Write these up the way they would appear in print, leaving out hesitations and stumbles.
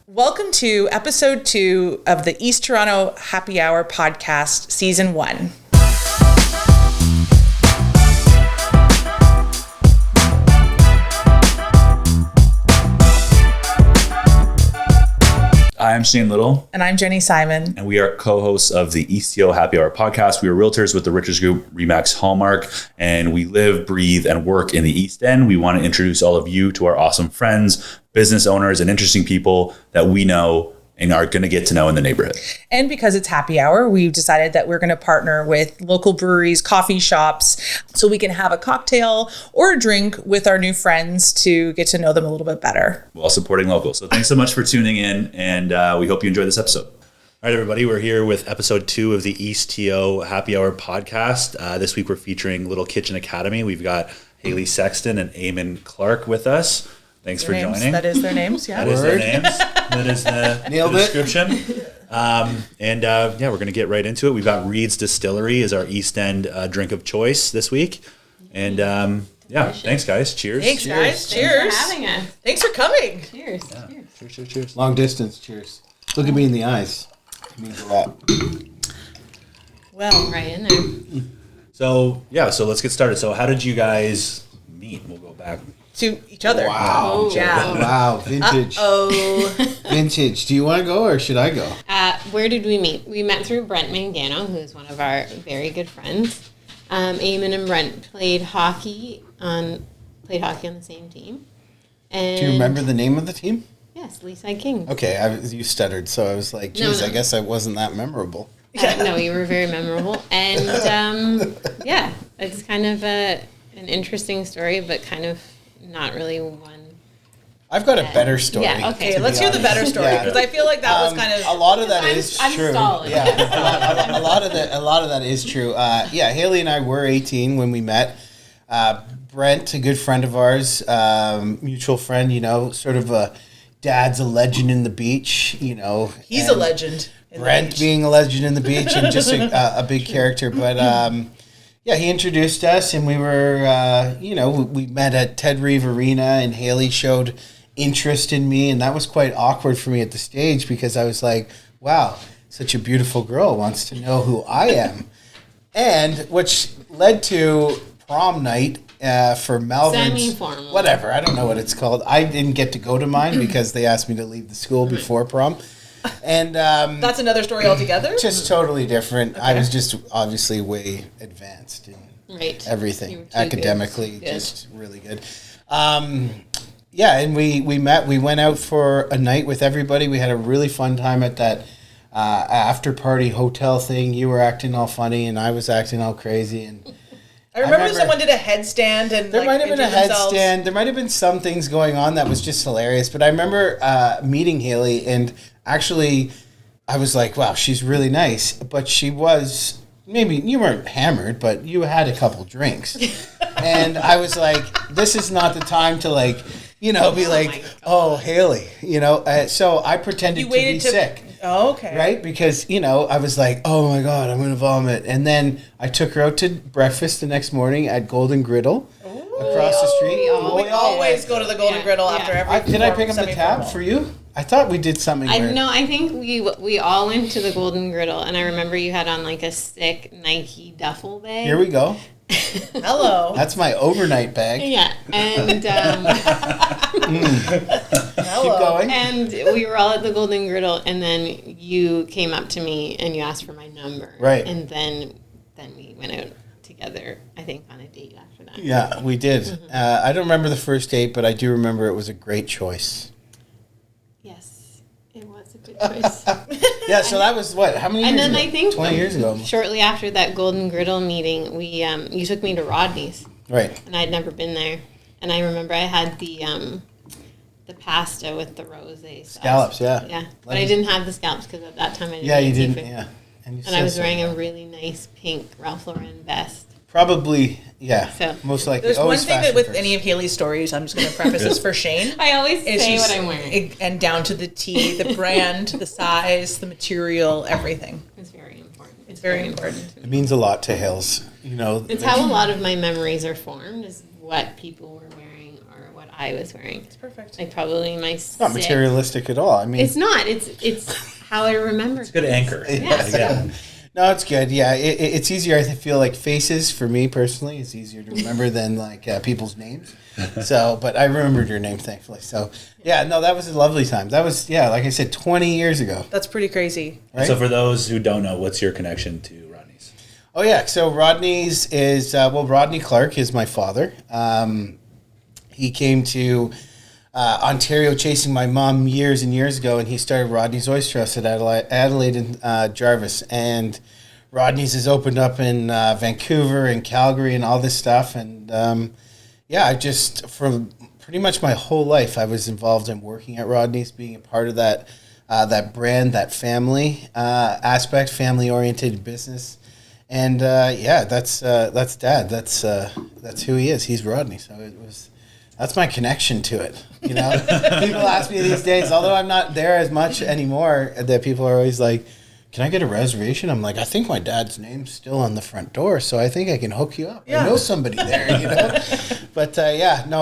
Welcome to episode 2 of the East Toronto Happy Hour podcast, season 1. I'm Shane Little. And I'm Jenny Simon. And we are co-hosts of the EastTO Happy Hour podcast. We are realtors with the Riches Group Remax Hallmark, and we live, breathe, and work in the East End. We want to introduce all of you to our awesome friends, business owners, and interesting people that we know and are going to get to know in the neighborhood. And because it's happy hour, we've decided that we're going to partner with local breweries, coffee shops, so we can have a cocktail or a drink with our new friends to get to know them a little bit better. While supporting local. So thanks so much for tuning in, and we hope you enjoy this episode. All right, everybody, we're here with episode 2 of the EastTO Happy Hour podcast. This week we're featuring Little Kitchen Academy. We've got Hayley Sexton and Eamon Clark with us. Thanks for joining. That is their names, yeah. That is their names. That is the description. We're going to get right into it. We've got Reed's Distillery as our East End drink of choice this week. And thanks, guys. Cheers. Thanks, guys. Cheers. Thanks for having us. Thanks for coming. Cheers. Yeah. Cheers. Cheers. Long distance. Cheers. Look at me in the eyes. It means a lot. Well, Right in there. So let's get started. So how did you guys meet? We'll go back. to each other. Wow. Oh, yeah. Wow. Vintage. Vintage. Do you want to go or should I go? Where did we meet? We met through Brent Mangano, who is one of our very good friends. Eamon and Brent played hockey on the same team. And Do you remember the name of the team? Yes, Leaside Kings. Okay, you stuttered, so I was like, geez, No. I guess I wasn't that memorable. No, you were very memorable. And it's kind of an interesting story, but kind of not really one. I've got a better story. Yeah, okay. Okay, let's hear the better story, because I feel like that was kind of... A lot of that is I'm true. stalling. Yeah, a lot of that is true. Hayley and I were 18 when we met. Brent, a good friend of ours, mutual friend, sort of a dad's a legend in the beach, He's a legend. Brent being a legend in the beach and just a big character. But he introduced us, and we were, we met at Ted Reeve Arena, and Hayley showed interest in me, and that was quite awkward for me at the stage because I was like, wow, such a beautiful girl wants to know who I am. And which led to prom night for Malvern's. Semi-formal. Whatever, I don't know what it's called. I didn't get to go to mine because they asked me to leave the school before prom. And That's another story altogether? just totally different. I was just obviously way advanced in Right. everything. You were too Academically, good. just really good. And we met. We went out for a night with everybody. We had a really fun time at that after party hotel thing. You were acting all funny, and I was acting all crazy. And I remember someone did a headstand and there might have been a injured themselves. headstand. There might have been some things going on that was just hilarious. But I remember meeting Hayley, and actually, I was like, wow, she's really nice. But she was, maybe, you weren't hammered, but you had a couple drinks. And I was like, this is not the time to be like, oh, Hayley, So I pretended to be sick. Oh, okay. Right? Because, I was like, oh my God, I'm going to vomit. And then I took her out to breakfast the next morning at Golden Griddle across the street. We always go to the Golden Griddle after every Did I pick up the tab for you? I thought we did something weird. I think we all went to the Golden Griddle, and I remember you had on a sick Nike duffel bag. Here we go. Hello. That's my overnight bag. Yeah, and Keep going. and we were all at the Golden Griddle, and then you came up to me and you asked for my number. Right. And then we went out together, I think, on a date after that. Yeah, we did. I don't remember the first date, but I do remember it was a great choice. Yes, it was a good choice. Yeah, so that was what? How many years And then ago? I think 20 years ago. shortly after that Golden Griddle meeting, we you took me to Rodney's, Right. and I'd never been there. And I remember I had the pasta with the rosé sauce. Scallops, yeah. Yeah, but I didn't have the scallops because at that time I didn't. Yeah, eat you didn't. seafood. Yeah. And I was wearing a really nice pink Ralph Lauren vest. Probably, yeah. So- Most likely. There's one Always thing that fashion with first. any of Hayley's stories, I'm just going to preface this for Shane. I always is say she's- what I'm wearing. And down to the T, the brand, the size, the material, everything. It's very important. It's very important. It means a lot to Hills. It's how a lot of my memories are formed, is what people were wearing or what I was wearing. It's perfect. Like probably my It's not materialistic at all. I mean, it's not. It's how I remember. It's a good anchor. Yeah. No, it's good. Yeah, it's easier. I feel like faces for me personally is easier to remember than like people's names. So, but I remembered your name thankfully. So, yeah, no, that was a lovely time. That was like I said, 20 years ago. That's pretty crazy. Right? So, for those who don't know, what's your connection to Rodney's? Oh yeah, so Rodney's is Rodney Clark is my father. He came to Ontario chasing my mom years and years ago, and he started Rodney's Oyster House at Adelaide and Jarvis. And Rodney's has opened up in Vancouver and Calgary and all this stuff. And I just, for pretty much my whole life, I was involved in working at Rodney's, being a part of that brand, that family aspect, family-oriented business. And that's Dad. That's who he is. He's Rodney. So that's my connection to it. You know, people ask me these days, although I'm not there as much anymore, that people are always like, "Can I get a reservation?" I'm like, "I think my dad's name's still on the front door, so I think I can hook you up. Yeah. I know somebody there." You know, but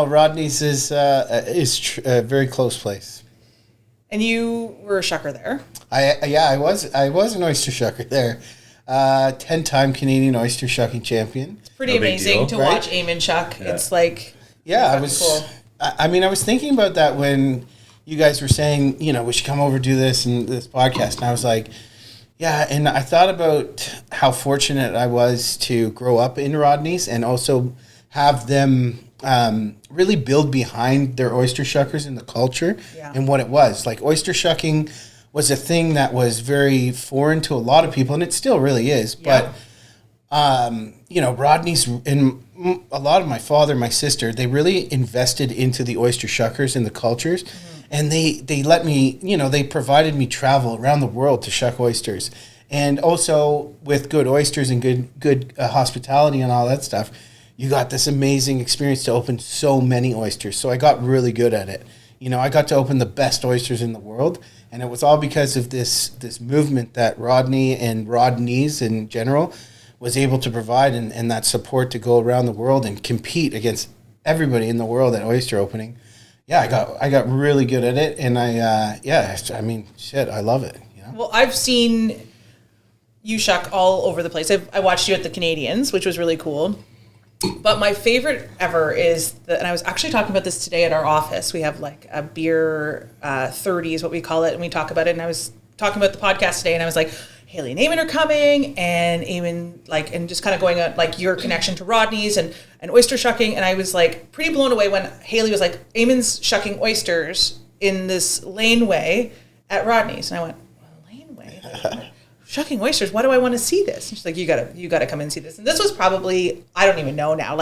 Rodney's is a very close place. And you were a shucker there. I was an oyster shucker there. 10-time Canadian oyster shucking champion. It's pretty amazing to watch Eamon shuck. Yeah. It's like, I was cool. I was thinking about that when you guys were saying, we should come over do this and this podcast, and I was like, yeah, and I thought about how fortunate I was to grow up in Rodney's and also have them really build behind their oyster shuckers and the culture and what it was. Like, oyster shucking was a thing that was very foreign to a lot of people, and it still really is. Yeah. But, Rodney's, and a lot of my father, my sister, they really invested into the oyster shuckers and the cultures. Mm-hmm. And they let me, they provided me travel around the world to shuck oysters. And also with good oysters and good hospitality and all that stuff, you got this amazing experience to open so many oysters. So I got really good at it. I got to open the best oysters in the world. And it was all because of this movement that Rodney and Rodney's in general was able to provide and that support to go around the world and compete against everybody in the world at oyster opening. Yeah, I got really good at it, and I love it. Well, I've seen you shuck all over the place. I watched you at the Canadians, which was really cool. But my favorite ever is and I was actually talking about this today at our office. We have like a beer 30 is what we call it, and we talk about it. And I was talking about the podcast today, and I was like, Hayley and Eamon are coming, and Eamon, and just kind of going on your connection to Rodney's and oyster shucking. And I was pretty blown away when Hayley was like, Eamon's shucking oysters in this laneway at Rodney's. And I went, laneway? Shucking oysters? Why do I want to see this? And she's like, you gotta come and see this. And this was probably, I don't even know now,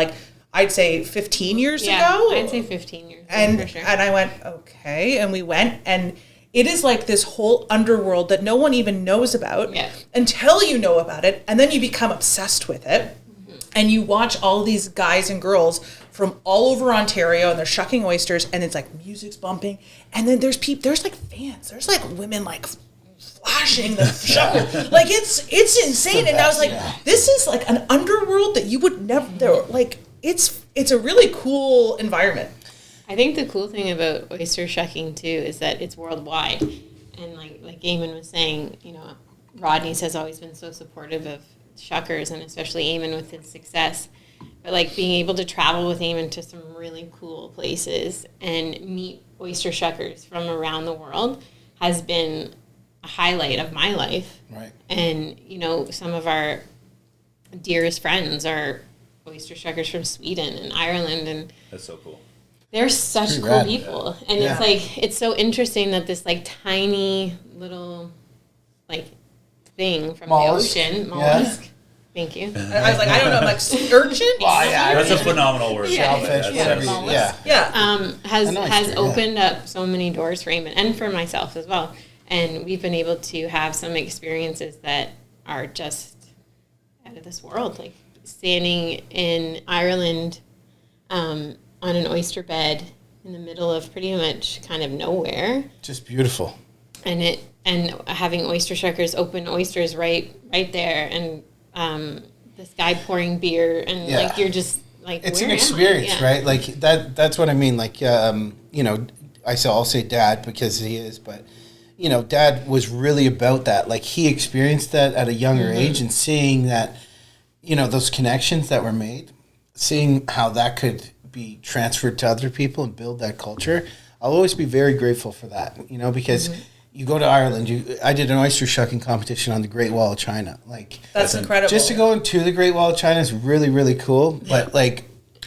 I'd say 15 years ago. I'd say 15 years ago, for sure. And I went, okay. And we went, and it is like this whole underworld that no one even knows about until you know about it. And then you become obsessed with it. Mm-hmm. And you watch all these guys and girls from all over Ontario, and they're shucking oysters, and it's music's bumping. And then there's fans. There's women flashing the shucker. It's insane. And I was like, this is an underworld that you would never, it's a really cool environment. I think the cool thing about oyster shucking too is that it's worldwide, and like Eamon was saying, Rodney's has always been so supportive of shuckers, and especially Eamon with his success. But being able to travel with Eamon to some really cool places and meet oyster shuckers from around the world has been a highlight of my life. Right. And some of our dearest friends are oyster shuckers from Sweden and Ireland, and that's so cool. They're such cool rad. People. And it's so interesting that this tiny little thing from mollusk. The ocean, mollusk. Yeah. Thank you. I was like, I don't know, urchin? Well, that's a phenomenal word. Shellfish, has opened up so many doors for Eamon and for myself as well. And we've been able to have some experiences that are just out of this world, standing in Ireland on an oyster bed in the middle of pretty much kind of nowhere. Just beautiful. And having oyster shuckers open oysters right there, and this guy pouring beer, and you're just like, it's where an am I? experience, Yeah. right? Like that's what I mean. Like, you know, I'll say dad because he is, but you know, dad was really about that. Like he experienced that at a younger age and seeing that, you know, those connections that were made, seeing how that could be transferred to other people and build that culture. I'll always be very grateful for that, you know, because you go to Ireland, I did an oyster shucking competition on the Great Wall of China. Like That's incredible. just to go into the Great Wall of China is really, really cool. But like,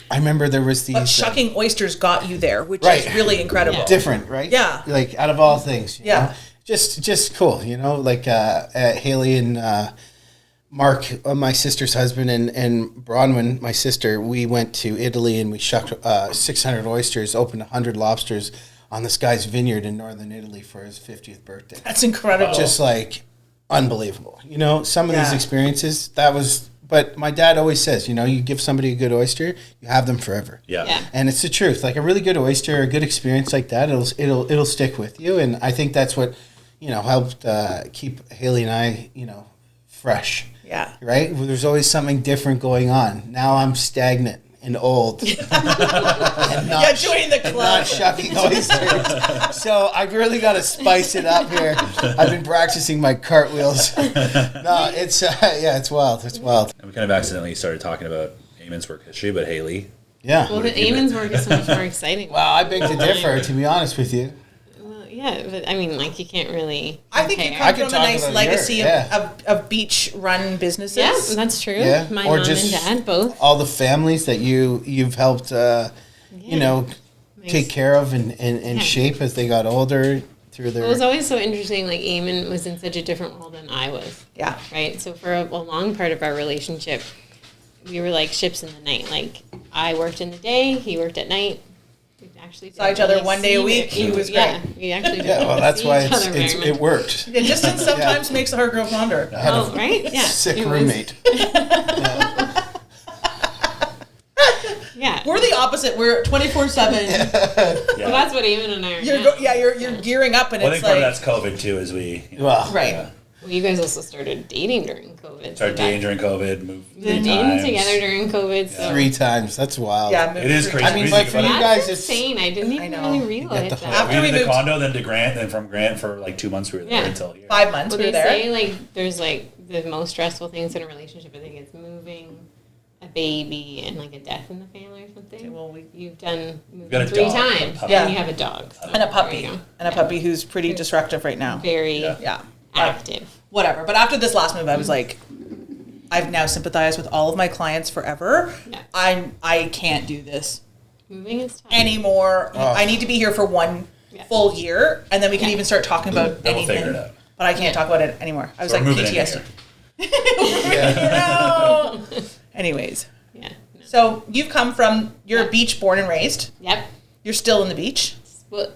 I remember there was these But shucking oysters got you there, which Right. is really incredible. Yeah. different, right? Yeah. Like out of all things, you Yeah. know? Just cool, you know. Like Hayley and Mark, my sister's husband, and Bronwyn, my sister, we went to Italy and we shucked 600 oysters, opened 100 lobsters on this guy's vineyard in northern Italy for his 50th birthday. That's incredible. Just like unbelievable, you know. Some of these Yeah. experiences that was. But my dad always says, you know, you give somebody a good oyster, you have them forever. Yeah. And it's the truth. Like a really good oyster, a good experience like that, it'll stick with you. And I think that's what, you know, helped keep Hayley and I, you know, fresh. Yeah. Right? There's always something different going on. Now I'm stagnant and old. and not, join the and club. not shucking oysters. So I've really got to spice it up here. I've been practicing my cartwheels. No, it's it's wild. It's wild. And we kind of accidentally started talking about Eamon's work history, but Hayley. Yeah. Well, the Eamon's work is so much more exciting. Well, I beg to differ, to be honest with you. Well, yeah, but I mean, like, you can't really. I think you compare. I come could from a talk nice about legacy your- yeah. of beach-run businesses. Yeah, that's true. Yeah. My Or mom just- and dad both. All the families that you've helped, you know, take care of and shape as they got older through their. It was always so interesting. Like, Eamon was in such a different world than I was. Yeah. Right. So for a long part of our relationship, we were like ships in the night. Like, I worked in the day, he worked at night. We actually Saw each other didn't one day a see week. it. It was Yeah, great. we actually didn't Yeah, well, really that's see why each other very much. it worked. Yeah, distance sometimes makes the heart grow fonder. I had Oh, a right? Yeah. sick It was- roommate. Yeah. We're the opposite. We're 24/7. Well, that's what Eamon and I are now. You're gearing up, and Well, I it's think part like of that's COVID too, as we Well, right. yeah, Well, you guys also started dating during COVID. started so dating during COVID, moved We were 3 dating times. together during COVID. So 3 times. That's wild. Yeah, It is crazy. I mean, Crazy but for about you it. guys, That's it's insane. I didn't even know. really You realize get the that. After we we did the moved condo, then to Grant, then from Grant for like 2 months we were there Yeah. until here. 5 months Well, we were they there. say like there's like the most stressful things in a relationship. I think it's moving, a baby, and like a death in the family or something. Okay, well, You've done got a moving 3 dog, times, a puppy. and you have a dog, so and a there puppy, you go. and a puppy who's pretty destructive right now. Very Yeah. active. Whatever. But after this last move, I was like, I've now sympathized with all of my clients forever. Yeah. I can't do this Moving is tough. anymore. I need to be here for 1 Yeah. full year, and then we can Yeah. even start talking about Then we'll anything. figure it out. But I can't talk about it anymore. I was So like we're moving in PTSD. here. No. Anyways, Yeah. No. so you've come from you're Yeah. a beach born and raised. Yep. You're still in the beach. Well,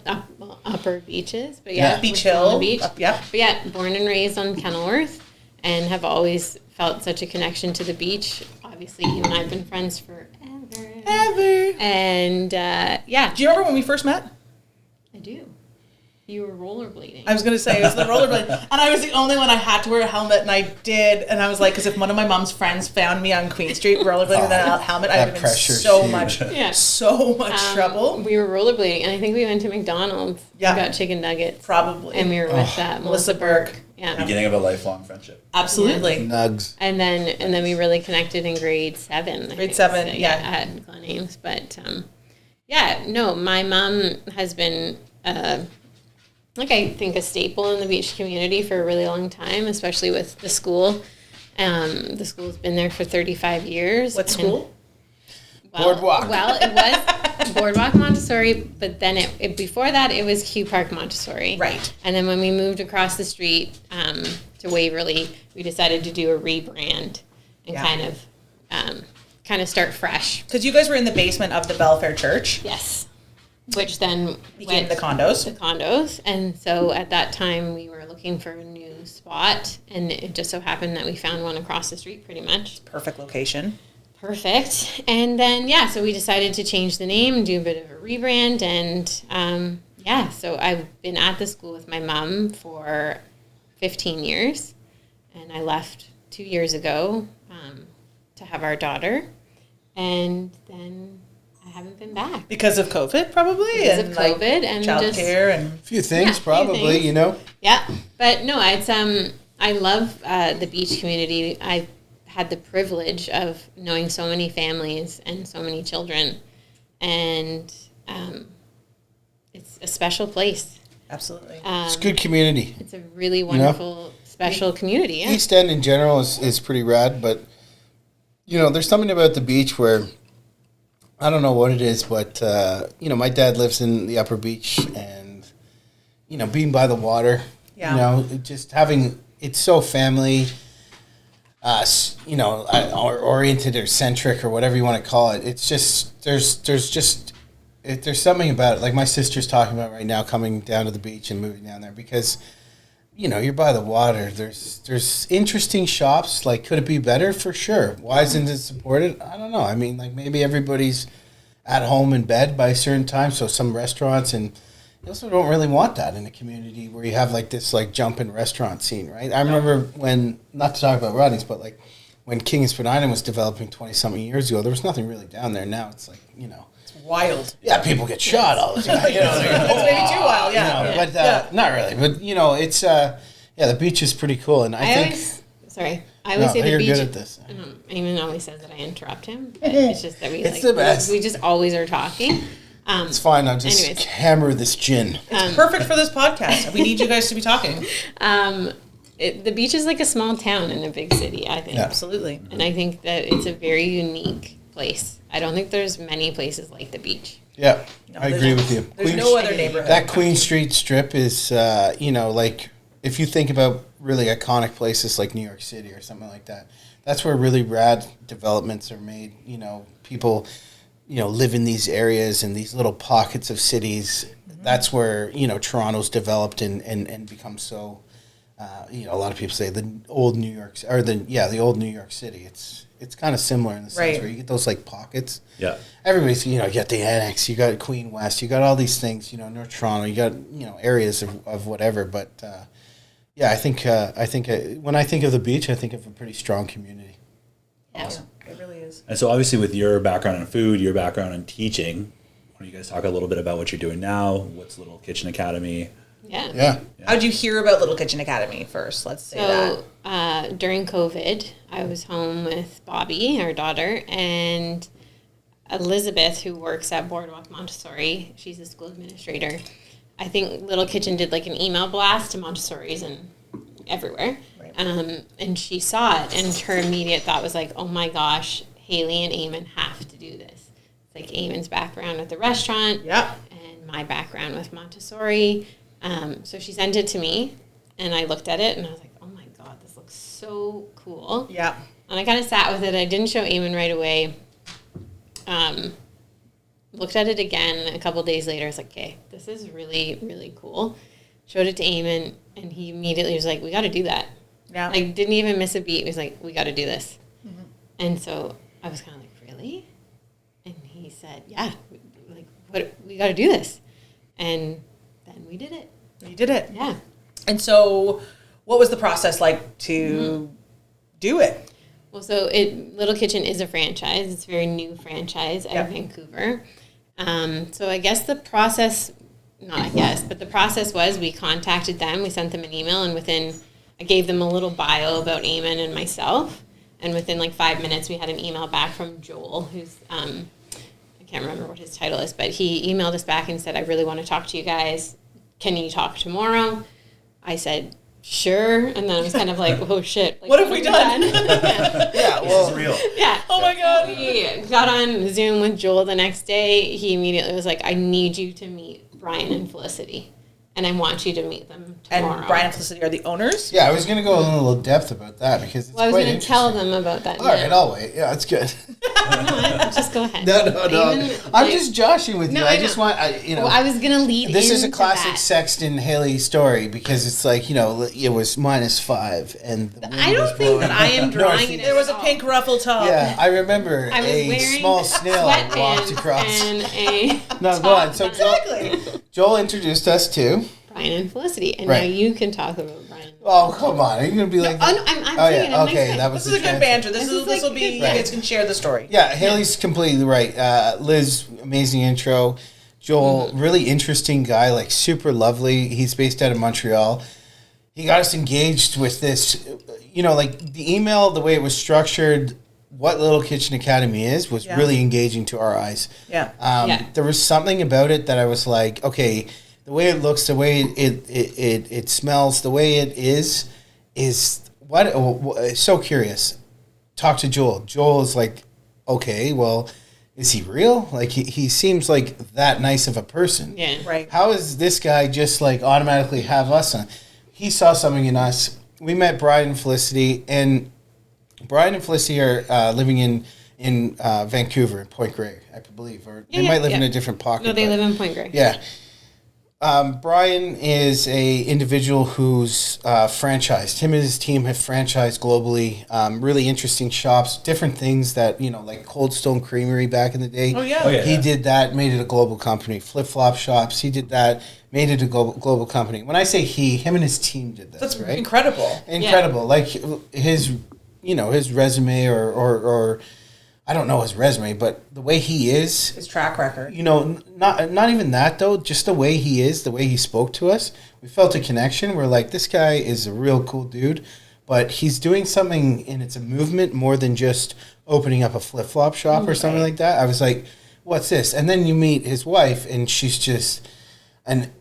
upper beaches, but Yeah. yeah, Beach we're still on Hill. the beach. Yep. But yeah, born and raised on Kenilworth, and have always felt such a connection to the beach. Obviously, you and I have been friends forever. Ever. And yeah, Do you remember when we first met? I do. You were rollerblading. I was going to say it was the rollerblade. And I was the only one I had to wear a helmet, and I did. And I was like, because if one of my mom's friends found me on Queen Street rollerblading with a helmet, I'd that have been in pressure's so huge. much, Yeah. so much trouble. We were rollerblading, and I think we went to McDonald's. Yeah. and got chicken nuggets. Probably. And we were with Melissa Burke. Yeah. Beginning of a lifelong friendship. Absolutely. Nugs. And then we really connected in grade 7. I think. 7, So, yeah. At Glen Ames. But yeah, no, my mom has been like I think a staple in the beach community for a really long time, especially with the school. The school's been there for 35 years. What school? Boardwalk. Well, it was Boardwalk Montessori, but then it before that it was Q Park Montessori. Right. And then when we moved across the street to Waverly, we decided to do a rebrand and Yeah. kind of start fresh. Because you guys were in the basement of the Belfair Church. Yes. Which then Became went the condos. to condos. And so at that time we were looking for a new spot, and it just so happened that we found one across the street pretty much. Perfect location. Perfect. And then, yeah, so we decided to change the name and do a bit of a rebrand. And yeah, so I've been at the school with my mom for 15 years. And I left 2 years ago to have our daughter. and then I haven't been back. Because of COVID, probably? Because of COVID and childcare and... A few things, few probably, things. you know? Yeah, but no, it's I love the beach community. I've had the privilege of knowing so many families and so many children, and it's a special place. Absolutely. It's a good community. It's a really wonderful, special community. Yeah. East End in general is pretty rad, but, you know, there's something about the beach where, I don't know what it is, but, you know, my dad lives in the Upper Beach, and, you know, being by the water, Yeah. you know, just having, it's so family, you know, or oriented or centric or whatever you want to call it. It's just, there's something about it. Like my sister's talking about right now, coming down to the beach and moving down there because, you know, you're by the water. There's interesting shops. Like, could it be better? For sure. Why isn't it supported? I don't know. I mean, like maybe everybody's at home in bed by a certain time. So some restaurants, and you also don't really want that in a community where you have like this like jumping restaurant scene, right? I remember when, not to talk about Rodney's, but like when King and Spadina was developing 20-something years ago, there was nothing really down there. Now it's like, you know. Wild. Yeah, people get shot all the time. You know, It's maybe too wild, yeah. You know, but not really. But you know, it's the beach is pretty cool, and I think. I always say the you're beach. good at this. Eamon always says that I interrupt him. But it's just that It's the best. we just always are talking. It's fine. I'll just anyways. hammer this gin. It's perfect for this podcast. We need you guys to be talking. The beach is like a small town in a big city, I think. Yeah. Absolutely. And I think that it's a very unique place. I don't think there's many places like the beach. Yeah, No, I there's- agree with you. There's no other neighborhood. That Queen Street strip is, you know, like if you think about really iconic places like New York City or something like that, that's where really rad developments are made. You know, people, you know, live in these areas and these little pockets of cities. Mm-hmm. That's where, you know, Toronto's developed and become so, you know, a lot of people say the old New York, or the old New York City. It's kind of similar in the sense Right. where you get those like pockets. Yeah. Everybody's, you know, you got the Annex, you got Queen West, you got all these things, you know, North Toronto, you got, you know, areas of whatever. But yeah, I think when I think of the beach, I think of a pretty strong community. Awesome. It really is. And so obviously with your background in food, your background in teaching, why don't you guys talk a little bit about what you're doing now? What's Little Kitchen Academy? Yeah. Yeah. How'd you hear about Little Kitchen Academy first? Let's say that. So during COVID, I was home with Bobby, our daughter, and Elizabeth, who works at Boardwalk Montessori. She's a school administrator. I think Little Kitchen did like an email blast to Montessoris and everywhere. Right. And she saw it, and her immediate thought was like, oh my gosh, Hayley and Eamon have to do this. It's like Eamon's background at the restaurant Yeah. and my background with Montessori. So she sent it to me, and I looked at it, and I was like, oh my God, this looks so cool. Yeah. And I kind of sat with it. I didn't show Eamon right away. Looked at it again a couple days later. I was like, okay, this is really, really cool. Showed it to Eamon, and he immediately was like, we got to do that. Yeah. Like, didn't even miss a beat. He was like, we got to do this. Mm-hmm. And so I was kind of like, really? And he said, yeah, like, what, we got to do this. And then we did it. You did it. Yeah. And so what was the process like to do it? Well, so Little Kitchen is a franchise. It's a very new franchise out of Vancouver. So I guess the process, but the process was we contacted them. We sent them an email, and I gave them a little bio about Eamon and myself. And within like 5 minutes, we had an email back from Joel, who's, I can't remember what his title is, but he emailed us back and said, I really want to talk to you guys. Can you talk tomorrow? I said, sure. And then I was kind of like, oh shit. Like, What have we done? Yeah, This well, is real. Yeah. Oh my God. We got on Zoom with Joel the next day. He immediately was like, I need you to meet Brian and Felicity. And I want you to meet them tomorrow. And Brian and Felicity are the owners? yeah, I was going to go in a little depth about that because it's Well, I was quite going to tell interesting. them about that. All right, I'll wait. Yeah, it's good. Just go ahead. No. Even, I'm like- just joshing with you. No, I I just know. want, you know. Well, I was going to lead This is a into classic that. Sexton Hayley story because it's like, you know, it was -5 and the wind I was don't think blowing that I am drawing it. There was a at all. pink ruffle top. Yeah, I remember I was a wearing small snail walked sweatpants across. and a No, go on. So Exactly. Joel introduced us to Brian and Felicity, and Right. now you can talk about Brian. Oh, come on. Are you going to be like... I'm saying it okay. next That time. was This is a good banter. This will be, you Right. guys can share the story. Yeah, Hayley's completely right. Liz, amazing intro. Joel, really interesting guy, like super lovely. He's based out of Montreal. He got us engaged with this, like the email, the way it was structured, what Little Kitchen Academy was Yeah. really engaging to our eyes. Yeah. There was something about it that I was like, okay, the way it looks, the way it smells, the way it is what? So curious. Talk to Joel. Joel is like, okay, well, is he real? Like he seems like that nice of a person. Yeah. Right. How is this guy just like automatically have us on? He saw something in us. We met Brian and Felicity, and Brian and Felicity are living in Vancouver, in Point Grey, I believe, or they might live in a different pocket. No, they live in Point Grey. Yeah. Brian is a individual who's franchised. Him and his team have franchised globally. Really interesting shops, different things that, like Cold Stone Creamery back in the day. Oh, yeah. Oh, yeah. He did that, made it a global company. Flip Flop Shops, he did that, made it a global company. When I say him and his team did this, That's right? incredible. Incredible. Like his resume or I don't know his resume, but the way he is, His track record. not even that though, just the way he is, the way he spoke to us, we felt a connection. We're like, this guy is a real cool dude, but he's doing something and it's a movement more than just opening up a flip-flop shop or something like that. I was like, what's this? And then you meet his wife and she's just an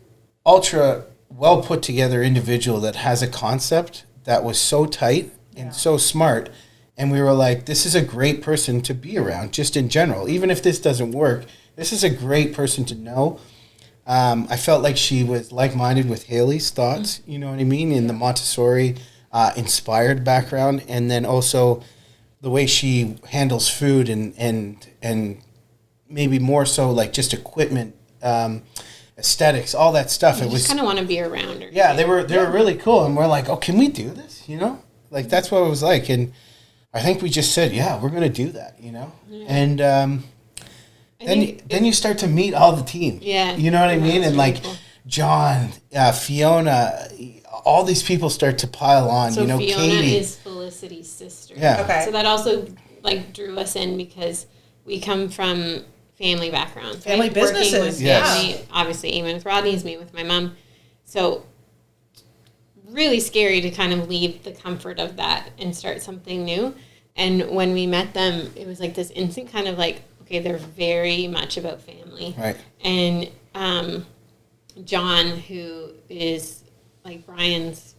ultra well put together individual that has a concept that was so tight and so smart. And we were like, this is a great person to be around, just in general. Even if this doesn't work, this is a great person to know. I felt like she was like-minded with Hayley's thoughts, you know what I mean, in the Montessori inspired background. And then also the way she handles food and maybe more so like just equipment, aesthetics, all that stuff. You just kind of want to be around her. Yeah, they were really cool. And we're like, oh, can we do this, Like, that's what it was like. And I think we just said, yeah, we're going to do that, Yeah. And then you start to meet all the team. Yeah. You know what I mean? And really like cool. John, Fiona, all these people start to pile on. So Fiona Katie. is Felicity's sister. Yeah. Okay. So that also like drew us in because we come from family backgrounds. Family right? Working businesses, with yes. family, obviously, Eamon with Rodney's, me with my mom. So really scary to kind of leave the comfort of that and start something new. And when we met them, it was like this instant kind of like, okay, they're very much about family. Right. And John, who is like Brian's,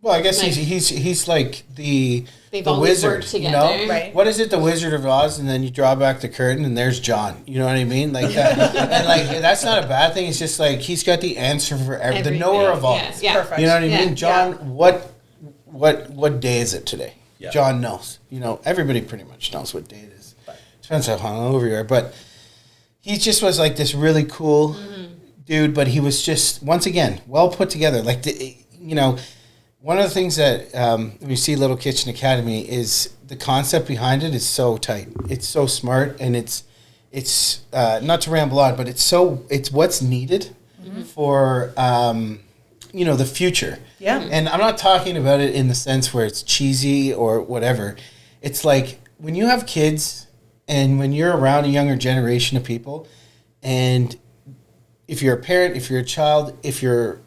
Well, I guess like- he's like the They've the always wizard, worked together. Right. What is it, the Wizard of Oz? And then you draw back the curtain, and there's John. You know what I mean? Like that, and like that's not a bad thing. It's just like he's got the answer for the Everything. knower of all. Yeah, yeah. Perfect. You know what I Yeah. mean? John, what day is it today? Yeah. John knows. Everybody pretty much knows what day it is. Depends how hungover you are, but he just was like this really cool dude. But he was just once again well put together. Like one of the things that we see Little Kitchen Academy is the concept behind it is so tight. It's so smart, and it's not to ramble on, but it's what's needed for the future. Yeah. And I'm not talking about it in the sense where it's cheesy or whatever. It's like when you have kids and when you're around a younger generation of people, and if you're a parent, if you're a child, if you're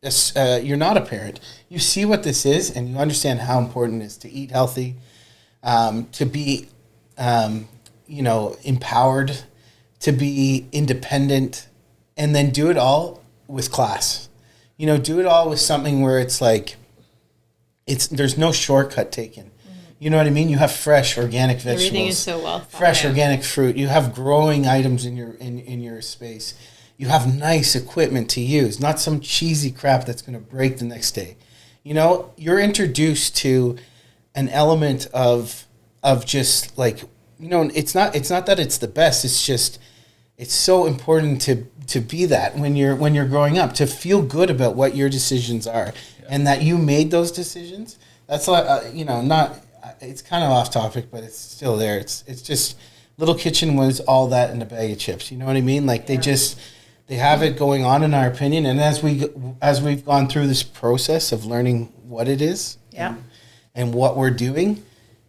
not a parent, you see what this is and you understand how important it is to eat healthy, to be, empowered, to be independent, and then do it all with class. Do it all with something where it's like, there's no shortcut taken. You know what I mean? You have fresh organic vegetables. Everything is so well thought fresh out. organic fruit. You have growing items in your space. You have nice equipment to use, not some cheesy crap that's going to break the next day. You're introduced to an element of just like, it's not that it's the best. It's just, it's so important to be that when you're growing up, to feel good about what your decisions are and that you made those decisions. That's like, it's kind of off topic, but it's still there. It's just Little Kitchen was all that in a bag of chips. You know what I mean? Like they They have it going on, in our opinion, and as we've gone through this process of learning what it is, and what we're doing,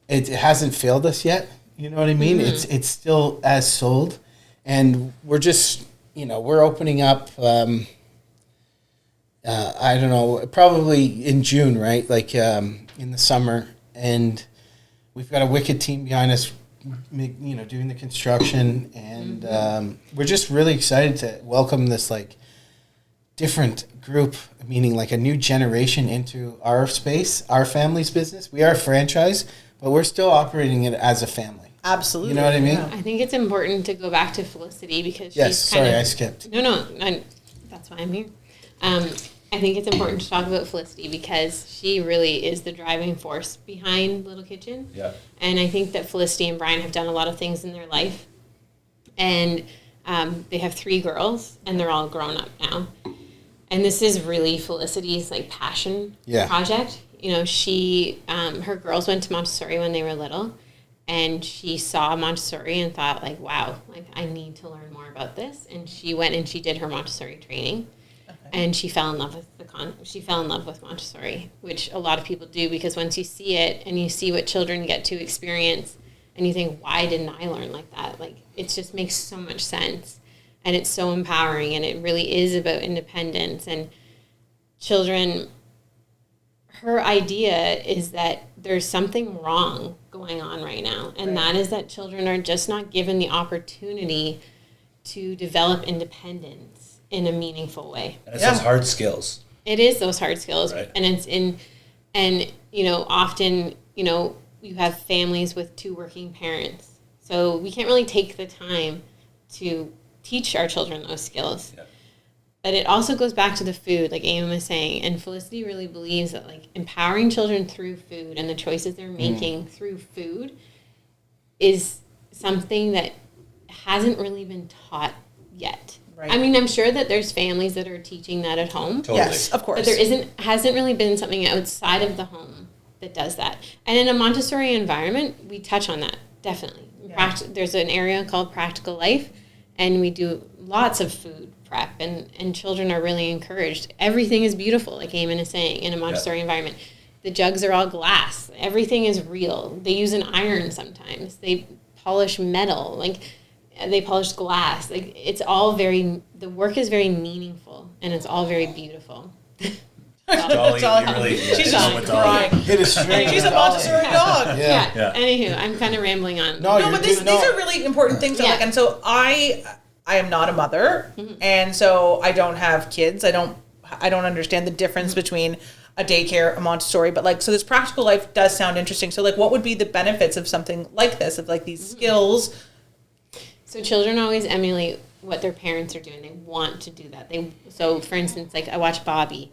it hasn't failed us yet. You know what I mean? It's still as sold, and we're just we're opening up. I don't know, probably in June, right? Like in the summer, and we've got a wicked team behind us, doing the construction, and we're just really excited to welcome this like different group, meaning like a new generation into our space, our family's business. We are a franchise, but we're still operating it as a family. Absolutely. You know what I mean? I think it's important to go back to Felicity because Yes, she's kind sorry, of... I skipped. No, that's why I'm here. I think it's important to talk about Felicity because she really is the driving force behind Little Kitchen. Yeah. And I think that Felicity and Brian have done a lot of things in their life. And they have 3 girls, and they're all grown up now. And this is really Felicity's like passion project. She her girls went to Montessori when they were little, and she saw Montessori and thought like, wow, like I need to learn more about this. And she went and she did her Montessori training. And she fell in love with Montessori, which a lot of people do, because once you see it and you see what children get to experience and you think, why didn't I learn like that? Like, it just makes so much sense, and it's so empowering, and it really is about independence and children. Her idea is that there's something wrong going on right now, and that is that children are just not given the opportunity to develop independence in a meaningful way. And it's those hard skills. It is those hard skills. Right. And it's often, you have families with 2 working parents. So we can't really take the time to teach our children those skills. Yeah. But it also goes back to the food, like Eamon was saying. And Felicity really believes that like empowering children through food and the choices they're making through food is something that hasn't really been taught yet. Right. I mean, I'm sure that there's families that are teaching that at home. Totally. Yes, of course. But there hasn't really been something outside of the home that does that. And in a Montessori environment, we touch on that, definitely. Yeah. There's an area called Practical Life, and we do lots of food prep, and children are really encouraged. Everything is beautiful, like Eamon is saying, in a Montessori environment. The jugs are all glass. Everything is real. They use an iron sometimes. They polish metal. Like, they polish glass. Like, it's all the work is very meaningful, and it's all very beautiful. Dolly, she's just crying. She's a Montessori dog. Yeah. Anywho, I'm kind of rambling on. No, but these are really important things. Yeah. And so I am not a mother, and so I don't have kids. I don't understand the difference between a daycare, a Montessori, but like, so this Practical Life does sound interesting. So like, what would be the benefits of something like this, of like these skills? So children always emulate what their parents are doing. They want to do that. So for instance, like I watched Bobby.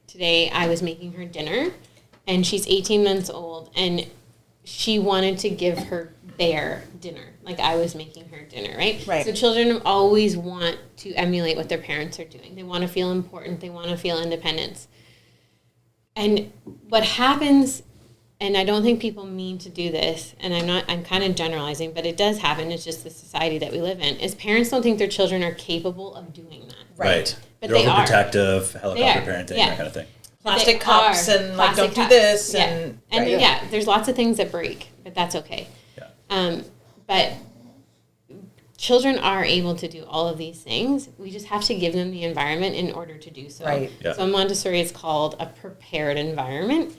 Today I was making her dinner, and she's 18 months old, and she wanted to give her bear dinner. Like I was making her dinner, right? Right. So children always want to emulate what their parents are doing. They want to feel important. They want to feel independence. And what happens, and I don't think people mean to do this, and I'm kind of generalizing, but it does happen. It's just the society that we live in, is parents don't think their children are capable of doing that. Right. But they're they are. Overprotective, helicopter parenting, that kind of thing. Plastic cups and like, don't do this. Yeah. And there's lots of things that break, but that's okay. Yeah. But children are able to do all of these things. We just have to give them the environment in order to do so. Right. Yeah. So Montessori is called a prepared environment,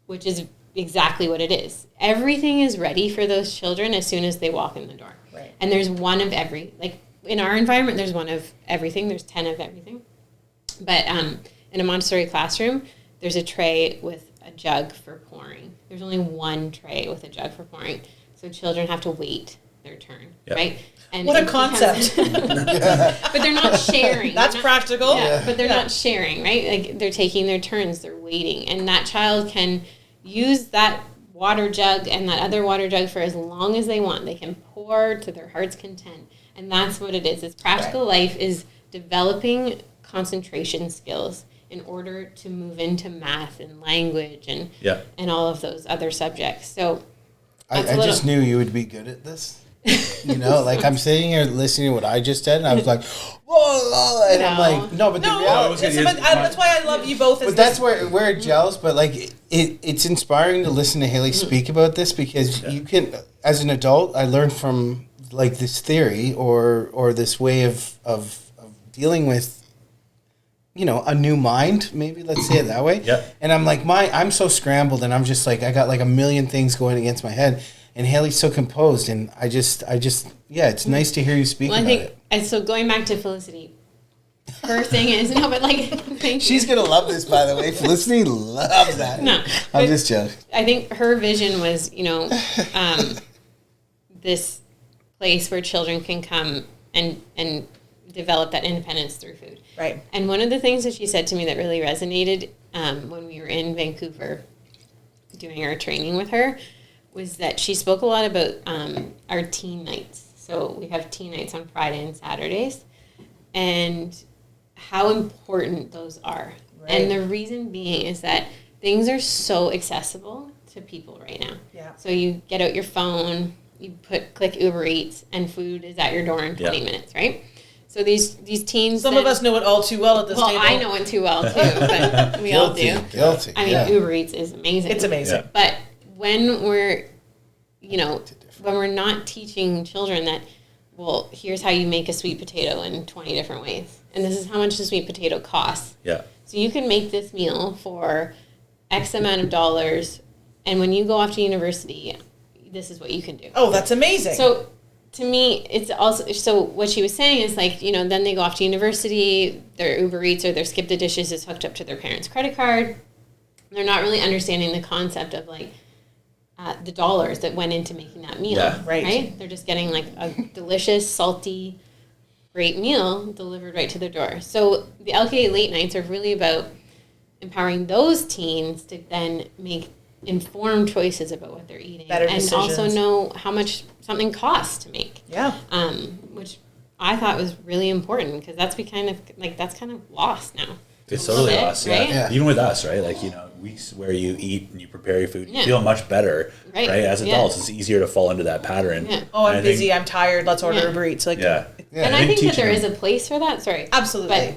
which is exactly what it is. Everything is ready for those children as soon as they walk in the door. Right. And there's one of every, like in our environment, there's one of everything. There's 10 of everything. But in a Montessori classroom, there's a tray with a jug for pouring. There's only one tray with a jug for pouring. So children have to wait their turn, right? And what a concept. But they're not sharing. That's practical. But they're not sharing, right? Like they're taking their turns, they're waiting. And that child can use that water jug and that other water jug for as long as they want. They can pour to their heart's content. And that's what it is. It's Practical Life is developing concentration skills in order to move into math and language and all of those other subjects. So I just knew you would be good at this. You know, like I'm sitting here listening to what I just said, and I was like, whoa, and I'm like, no, but the reality, that's why I love you both. But that's where it gels. But like, it's inspiring to listen to Hayley speak about this, because you can, as an adult, I learned from like this theory or this way of dealing with, you know, a new mind, maybe, let's say it that way. Yeah. And I'm like, I'm so scrambled, and I'm just like, I got like a million things going against my head. And Hayley's so composed, and I just, yeah, it's nice to hear you speak about it. And so going back to Felicity, her thing is, no, but like, She's going to love this, by the way. Felicity loves that. No. I'm just joking. I think her vision was, you know, this place where children can come and develop that independence through food. Right. And one of the things that she said to me that really resonated when we were in Vancouver doing our training with her was that she spoke a lot about our teen nights. So we have teen nights on Friday and Saturdays, and how important those are. Right. And the reason being is that things are so accessible to people right now. Yeah. So you get out your phone, you click Uber Eats, and food is at your door in 20 minutes, right? So these teens... Some of us know it all too well at this table. Well, I know it too well, too, but we all do. Guilty. I mean, Uber Eats is amazing. It's amazing. Yeah. But when we're, you know, when we're not teaching children that, well, here's how you make a sweet potato in 20 different ways, and this is how much the sweet potato costs. Yeah. So you can make this meal for X amount of dollars, and when you go off to university, this is what you can do. Oh, that's amazing. So to me, it's also, so what she was saying is like, you know, then they go off to university, their Uber Eats or their Skip the Dishes is hooked up to their parents' credit card. They're not really understanding the concept of like the dollars that went into making that meal. Yeah. Right? They're just getting like a delicious, salty, great meal delivered right to their door. So the LKA late nights are really about empowering those teens to then make informed choices about what they're eating. Better and decisions. also know how much something costs to make. Yeah. Which I thought was really important, because that's kind of lost now. It's totally lost, right? yeah. Even with us, right? Like, you know, weeks where you eat and you prepare your food, you Yeah. feel much better, Right. As Yeah. adults, it's easier to fall into that pattern. Yeah. Oh, And I'm I think- busy. I'm tired. Let's order Yeah. Uber Eats. Like, Yeah. And I think that there teaching is a place for that. Sorry. Absolutely. But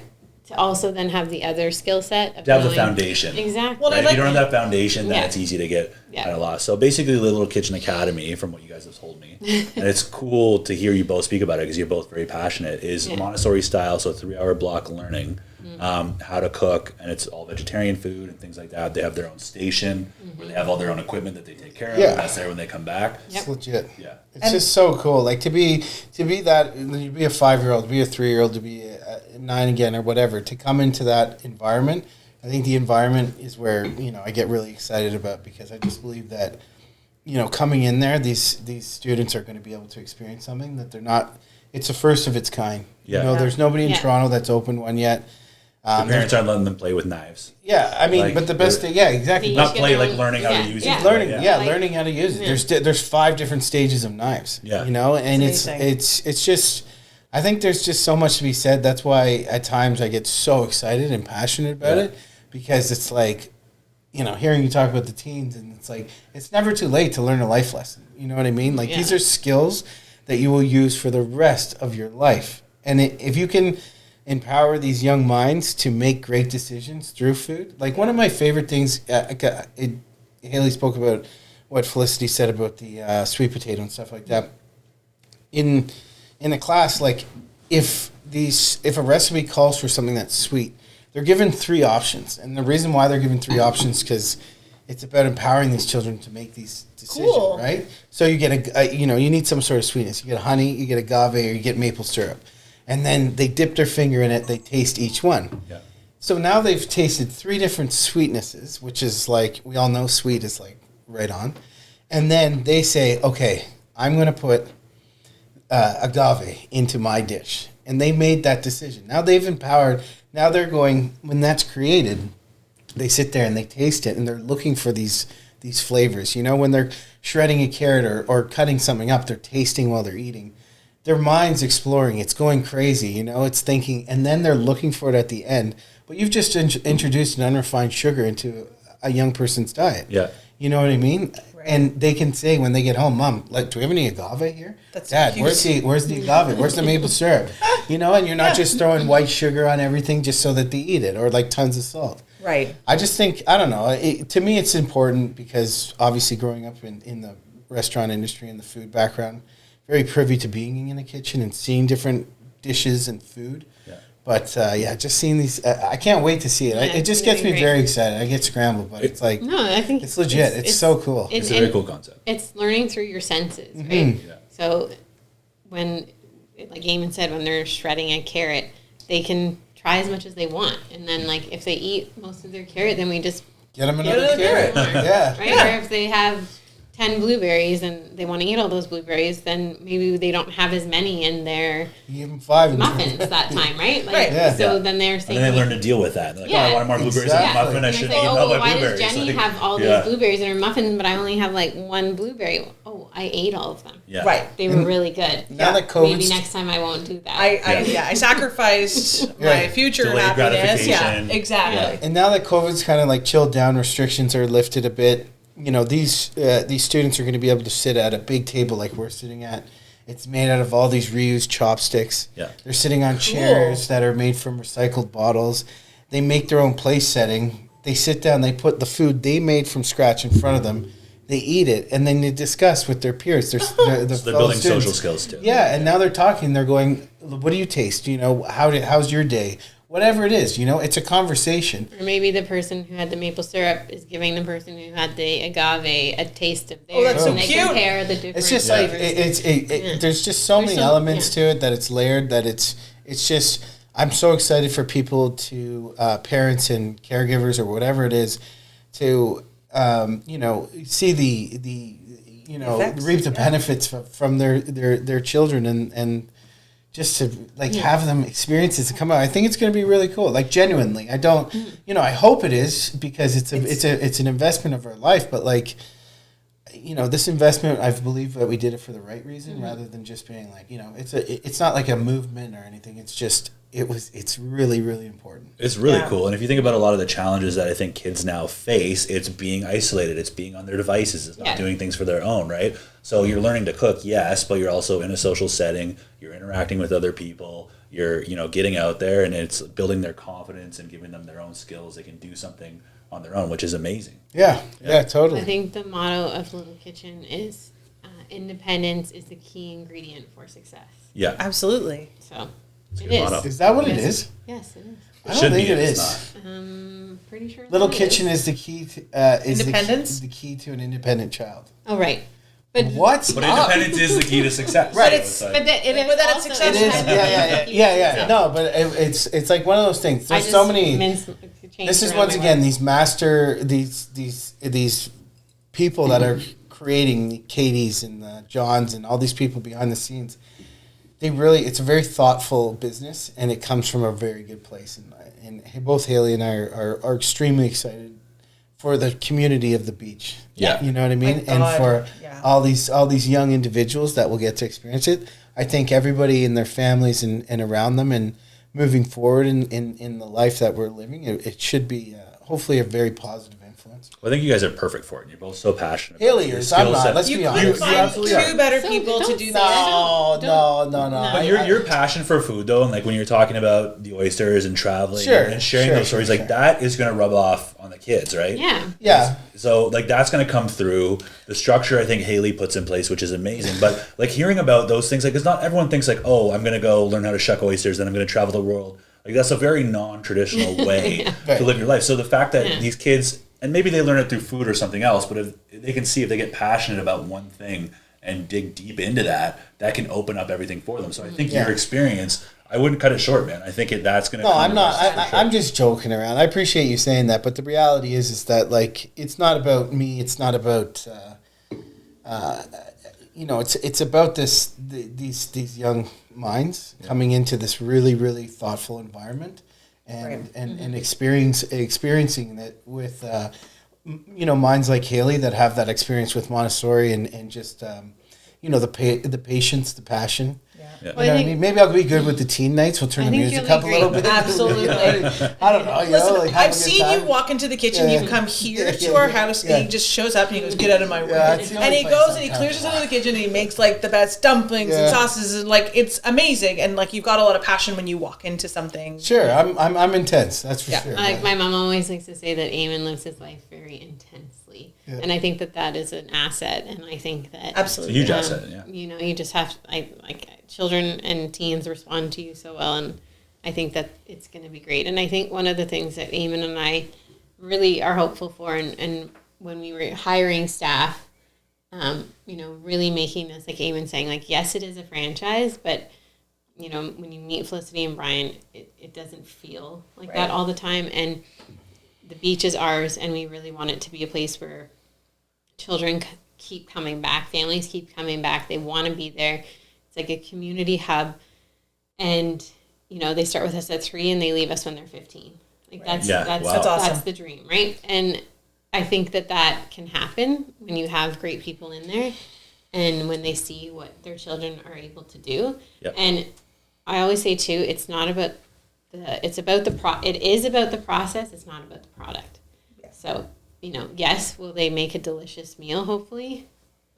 to also then have the other skill set of To have the knowing- foundation. Exactly. Well, Right? If you don't have that foundation, then Yeah. it's easy to get Yeah. kind of lost. So basically, the Little Kitchen Academy, from what you guys have told me, and it's cool to hear you both speak about it because you're both very passionate, is Yeah. Montessori style, so 3-hour block learning, how to cook, and it's all vegetarian food and things like that. They have their own station where they have all their own equipment that they take care of, Yeah. and that's there when they come back. Yep. It's legit. Yeah. It's just so cool. Like to be that, to be a 5-year-old, to be a 3-year-old, to be a 9 again or whatever, to come into that environment. I think the environment is where, you know, I get really excited about, because I just believe that, you know, coming in there, these students are going to be able to experience something that they're not. It's a first of its kind. Yeah. You know, there's nobody in Yeah. Toronto that's opened one yet. The parents aren't letting them play with knives. Yeah, I mean, Like, but the best thing, yeah, exactly. The- Not play, like learning how Yeah. to use Yeah. it. Learning, Like- learning how to use it. There's 5 different stages of knives. Yeah. You know, and It's it's just, I think there's just so much to be said. That's why at times I get so excited and passionate about Yeah. it, because it's like, you know, hearing you talk about the teens, and it's like, it's never too late to learn a life lesson. You know what I mean? Like, Yeah. these are skills that you will use for the rest of your life. And if you can empower these young minds to make great decisions through food. Like, one of my favorite things, Hayley spoke about what Felicity said about the sweet potato and stuff like that. In a class, like, if a recipe calls for something that's sweet, they're given 3 options. And the reason why they're given 3 options, because it's about empowering these children to make these decisions, Cool. right? So you get you need some sort of sweetness. You get honey, you get agave, or you get maple syrup. And then they dip their finger in it, they taste each one. Yeah. So now they've tasted 3 different sweetnesses, which is like, we all know sweet is like right on. And then they say, okay, I'm going to put agave into my dish. And they made that decision. Now they've empowered, now they're going, when that's created, they sit there and they taste it, and they're looking for these flavors. You know, when they're shredding a carrot or cutting something up, they're tasting while they're eating. Their mind's exploring. It's going crazy, you know. It's thinking, and then they're looking for it at the end. But you've just introduced an unrefined sugar into a young person's diet. Yeah. You know what I mean? And they can say when they get home, Mom, like, do we have any agave here? That's Dad, cute. where's the agave? Where's the maple syrup? You know, and you're not just throwing white sugar on everything just so that they eat it, or like tons of salt. Right. I just think, I don't know, to me it's important because obviously growing up in the restaurant industry and the food background, very privy to being in a kitchen and seeing different dishes and food. Yeah. But just seeing these, I can't wait to see it. It just gets me very excited. I get scrambled, but it's like, no, I think it's legit. It's so cool. It's a very cool concept. It's learning through your senses, right? Yeah. So when, like Eamon said, when they're shredding a carrot, they can try as much as they want. And then, like, if they eat most of their carrot, then we just get them another carrot. Yeah. Right? Or if they have 10 blueberries and they want to eat all those blueberries, then maybe they don't have as many in their muffins that time, right? Like, so then they're saying... And then they learn to deal with that. They're like, I wanted more blueberries in the muffin. I should eat all my why blueberries. does Jenny have all these blueberries in her muffin, but I only have like one blueberry? Oh, I ate all of them. Yeah. Right. They were really good. Now that maybe next time I won't do that. I sacrificed my future delayed happiness. Yeah, gratification. exactly. Yeah. And now that COVID's kind of like chilled down, restrictions are lifted a bit. You know, these students are going to be able to sit at a big table like we're sitting at. It's made out of all these reused chopsticks. Yeah. They're sitting on chairs that are made from recycled bottles. They make their own place setting. They sit down, they put the food they made from scratch in front of them. They eat it, and then they discuss with their peers. They're building social skills, too. Yeah, and now they're talking. They're going, what do you taste? You know, how's your day? Whatever it is, you know, it's a conversation. Or maybe the person who had the maple syrup is giving the person who had the agave a taste of theirs. Oh, that's so they cute. Compare the different It's just flavors. like there's just so many elements to it that it's layered. That it's just I'm so excited for people to parents and caregivers or whatever it is to see the effects, reap the benefits from their children and just to have them experiences to come out. I think it's going to be really cool. Like genuinely, I don't, I hope it is because it's an investment of our life. But this investment, I believe that we did it for the right reason rather than just being like, it's not like a movement or anything. It's just it's really, really important. It's really cool. And if you think about a lot of the challenges that I think kids now face, it's being isolated, it's being on their devices, it's not doing things for their own, right? So you're learning to cook, yes, but you're also in a social setting, you're interacting with other people, you're, getting out there, and it's building their confidence and giving them their own skills. They can do something on their own, which is amazing. Yeah, totally. I think the motto of Little Kitchen is independence is the key ingredient for success. Yeah. Absolutely. So... It is. Is that what it is? Yes, it is. I don't think it is. Pretty sure. Little Kitchen is the key to independence. The key to an independent child. Oh, right. But what? But independence is the key to success. Right. But it's successful. It is. Yeah. No, but it's like one of those things. There's so many. This is once again these people that are creating the Katies and the Johns and all these people behind the scenes. It's a very thoughtful business, and it comes from a very good place. And both Hayley and I are extremely excited for the community of the beach. Yeah. You know what I mean? And for all these young individuals that will get to experience it. I think everybody in their families and around them and moving forward in the life that we're living, it should be hopefully a very positive influence. Well, I think you guys are perfect for it. You're both so passionate. Hayley is. I'm not. Let's be honest. You find two better people to do that. No. But your passion for food, though, and like when you're talking about the oysters and traveling and sharing those stories, that is going to rub off on the kids, right? Yeah. So that's going to come through. The structure I think Hayley puts in place, which is amazing. But hearing about those things, because not everyone thinks oh, I'm going to go learn how to shuck oysters, then I'm going to travel the world. That's a very non-traditional way to live your life. So the fact that these kids, and maybe they learn it through food or something else, but if they can see if they get passionate about one thing and dig deep into that can open up everything for them. So I think your experience, I wouldn't cut it short, man. I think that's going to. No, I'm not. I'm just joking around. I appreciate you saying that, but the reality is that it's not about me. It's not about. It's about these young minds coming into this really, really thoughtful environment and experiencing it with minds like Hayley that have that experience with Montessori and just the patience, the passion. Yeah. Well, You know what I mean? Maybe I'll be good with the teen nights. We'll turn the think music you'll up be a little great. bit. Absolutely. I don't know. You Listen, know, like have I've a good seen time. you walk into the kitchen. Yeah. You've come here Yeah, to yeah, our yeah. house, Yeah. and he just shows up and he goes, "Get out of my way!" Yeah, it's the and only he place goes I'm and he clears us comfortable. into the kitchen and he makes like the best dumplings and Yeah. sauces and like it's amazing. And like you've got a lot of passion when you walk into something. Sure, I'm intense. That's for Yeah. sure. Like my mom always likes to say that Eamon lives his life very intensely, and I think that is an asset. And I think that It's a Absolutely. huge asset, yeah. you know, you just have like children and teens respond to you so well, and I think that it's going to be great. And I think one of the things that Eamon and I really are hopeful for, and when we were hiring staff, you know, really making this, like Eamon saying, like, yes, it is a franchise, but you know, when you meet Felicity and Brian, it doesn't feel like Right. that all the time. And the beach is ours, and we really want it to be a place where children keep coming back, families keep coming back. They want to be there. It's like a community hub, and you know, they start with us at 3 and they leave us when they're 15. Like that's Yeah, that's wow. That's awesome. that's the dream, right? And I think that can happen when you have great people in there, and when they see what their children are able to do. Yep. And I always say too, it's not about it is about the process. It's not about the product. Yes. So, you know, yes, will they make a delicious meal? Hopefully,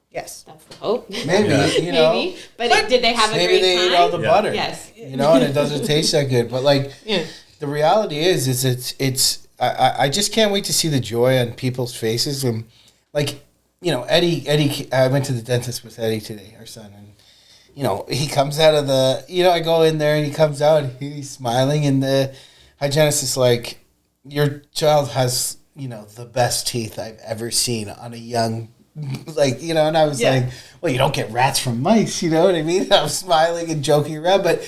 Yes. that's the hope. Maybe, you know. Maybe, but did they have a Maybe great they time? ate all the Yeah. butter. Yes. You know, and it doesn't taste that good. But like Yeah. the reality is it's I just can't wait to see the joy on people's faces. And like, you know, Eddie, I went to the dentist with Eddie today, our son, and you know, he comes out of the, you know, I go in there and he comes out, he's smiling, and the hygienist is like, your child has, you know, the best teeth I've ever seen on a young, like, you know, and I was Yeah. like, well, you don't get rats from mice, you know what I mean? I'm smiling and joking around, but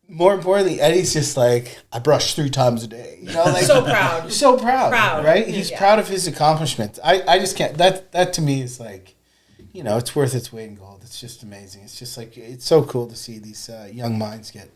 more importantly, Eddie's just like, I brush 3 times a day, you know, like So proud. so proud, Proud. right? He's Yeah. proud of his accomplishments. I just can't. That to me is like, you know, it's worth its weight in gold. It's just amazing. It's just like, it's so cool to see these young minds get,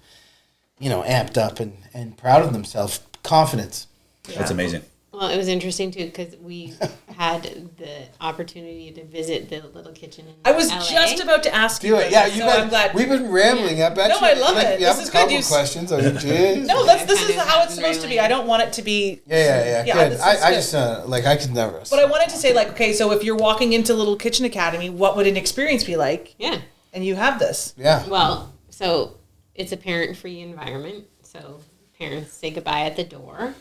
you know, amped up and proud of themselves. Confidence. That's amazing. Well, it was interesting too because we had the opportunity to visit the little kitchen in I was LA. just about to ask Do you. it. about Yeah, this, you so guys. I'm glad. We've been rambling. I bet No, you. I love like, it. You This have is a good. couple You s- questions. Oh, you did? No, this Kind is of how it's happened supposed to be. right I don't want it to be. Yeah. Yeah, Good. this is I good. just like I could never. But I wanted to say, like, okay, so if you're walking into Little Kitchen Academy, what would an experience be like? Yeah. And you have this. Yeah. Well, so it's a parent-free environment. So parents say goodbye at the door.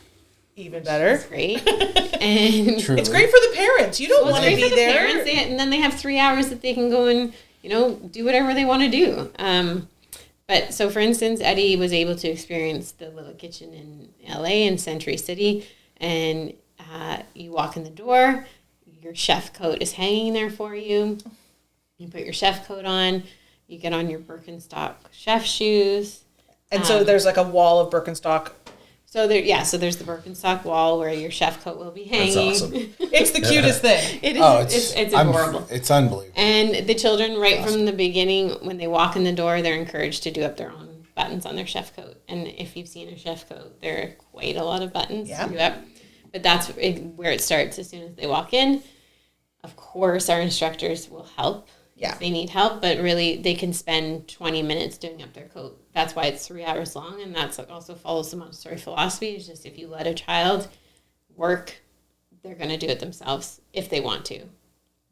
Even better. It's great. And Truly. It's great for the parents. You don't Well, want it's to great be for the there. parents, and then they have 3 hours that they can go and, you know, do whatever they want to do. But so, for instance, Eddie was able to experience the little kitchen in LA in Century City, and you walk in the door, your chef coat is hanging there for you. You put your chef coat on, you get on your Birkenstock chef shoes. And so there's like a wall of Birkenstock. So there's the Birkenstock wall where your chef coat will be hanging. That's awesome. It's the cutest thing. It is. Oh, it's adorable. It's unbelievable. And the children, right from the beginning, when they walk in the door, they're encouraged to do up their own buttons on their chef coat. And if you've seen a chef coat, there are quite a lot of buttons Yeah. to do up. But that's where it starts as soon as they walk in. Of course, our instructors will help Yeah. if they need help, but really they can spend 20 minutes doing up their coat. That's why it's 3 hours long, and that's also follows the Montessori philosophy. It's just if you let a child work, they're going to do it themselves if they want to.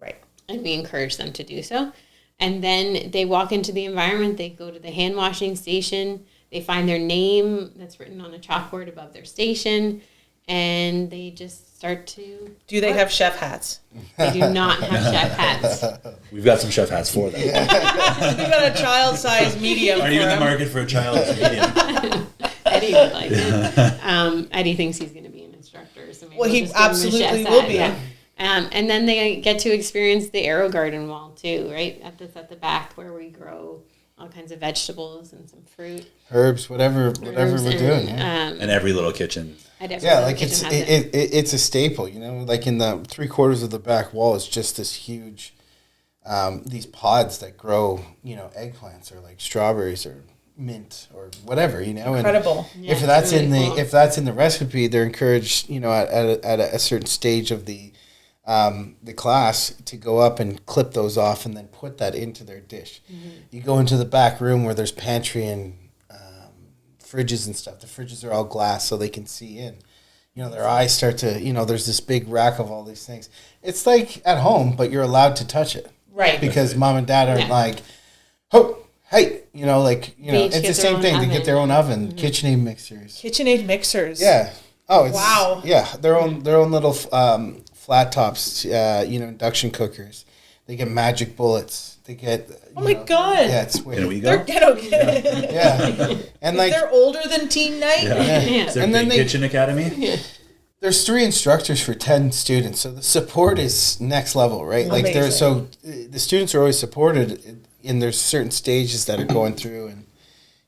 Right. And we encourage them to do so. And then they walk into the environment, they go to the hand washing station, they find their name that's written on a chalkboard above their station, and they just start to... Do they have chef hats? They do not have chef hats. We've got some chef hats for them. We've got a child-sized medium. Are you in for the 'em. market for a child's medium? Eddie would like it. Eddie thinks he's going to be an instructor. So maybe Well, we'll he just give him a absolutely chef's will hat, be. yeah. And then they get to experience the Arrow Garden wall too, right? At the back where we grow all kinds of vegetables and some fruit. Herbs, whatever Herbs we're doing. Yeah. In every little kitchen. Yeah, like it's a staple, you know. Like in the 3/4 of the back wall is just this huge, these pods that grow, you know, eggplants or like strawberries or mint or whatever, you know. Incredible. And Yeah, if that's really in the cool. if that's in the recipe, they're encouraged, you know, at a certain stage of the the class to go up and clip those off and then put that into their dish. You go into the back room where there's pantry and fridges and stuff. The fridges are all glass so they can see in. Their eyes start to, there's this big rack of all these things. It's like at home, but you're allowed to touch it. Right. Because mom and dad are like, oh, hey, it's the same thing. They get their own oven, KitchenAid mixers. KitchenAid mixers. Yeah. Oh, it's, wow. Yeah, their own little flat tops, induction cookers. They get magic bullets. They get. Oh my God. Yeah, it's weird. Can we go? Yeah. And like they're older than teen night. Yeah. Is there And a then big kitchen academy? Yeah. There's 3 instructors for 10 students, so the support is next level, right? Like the students are always supported, and there's certain stages that are going through, and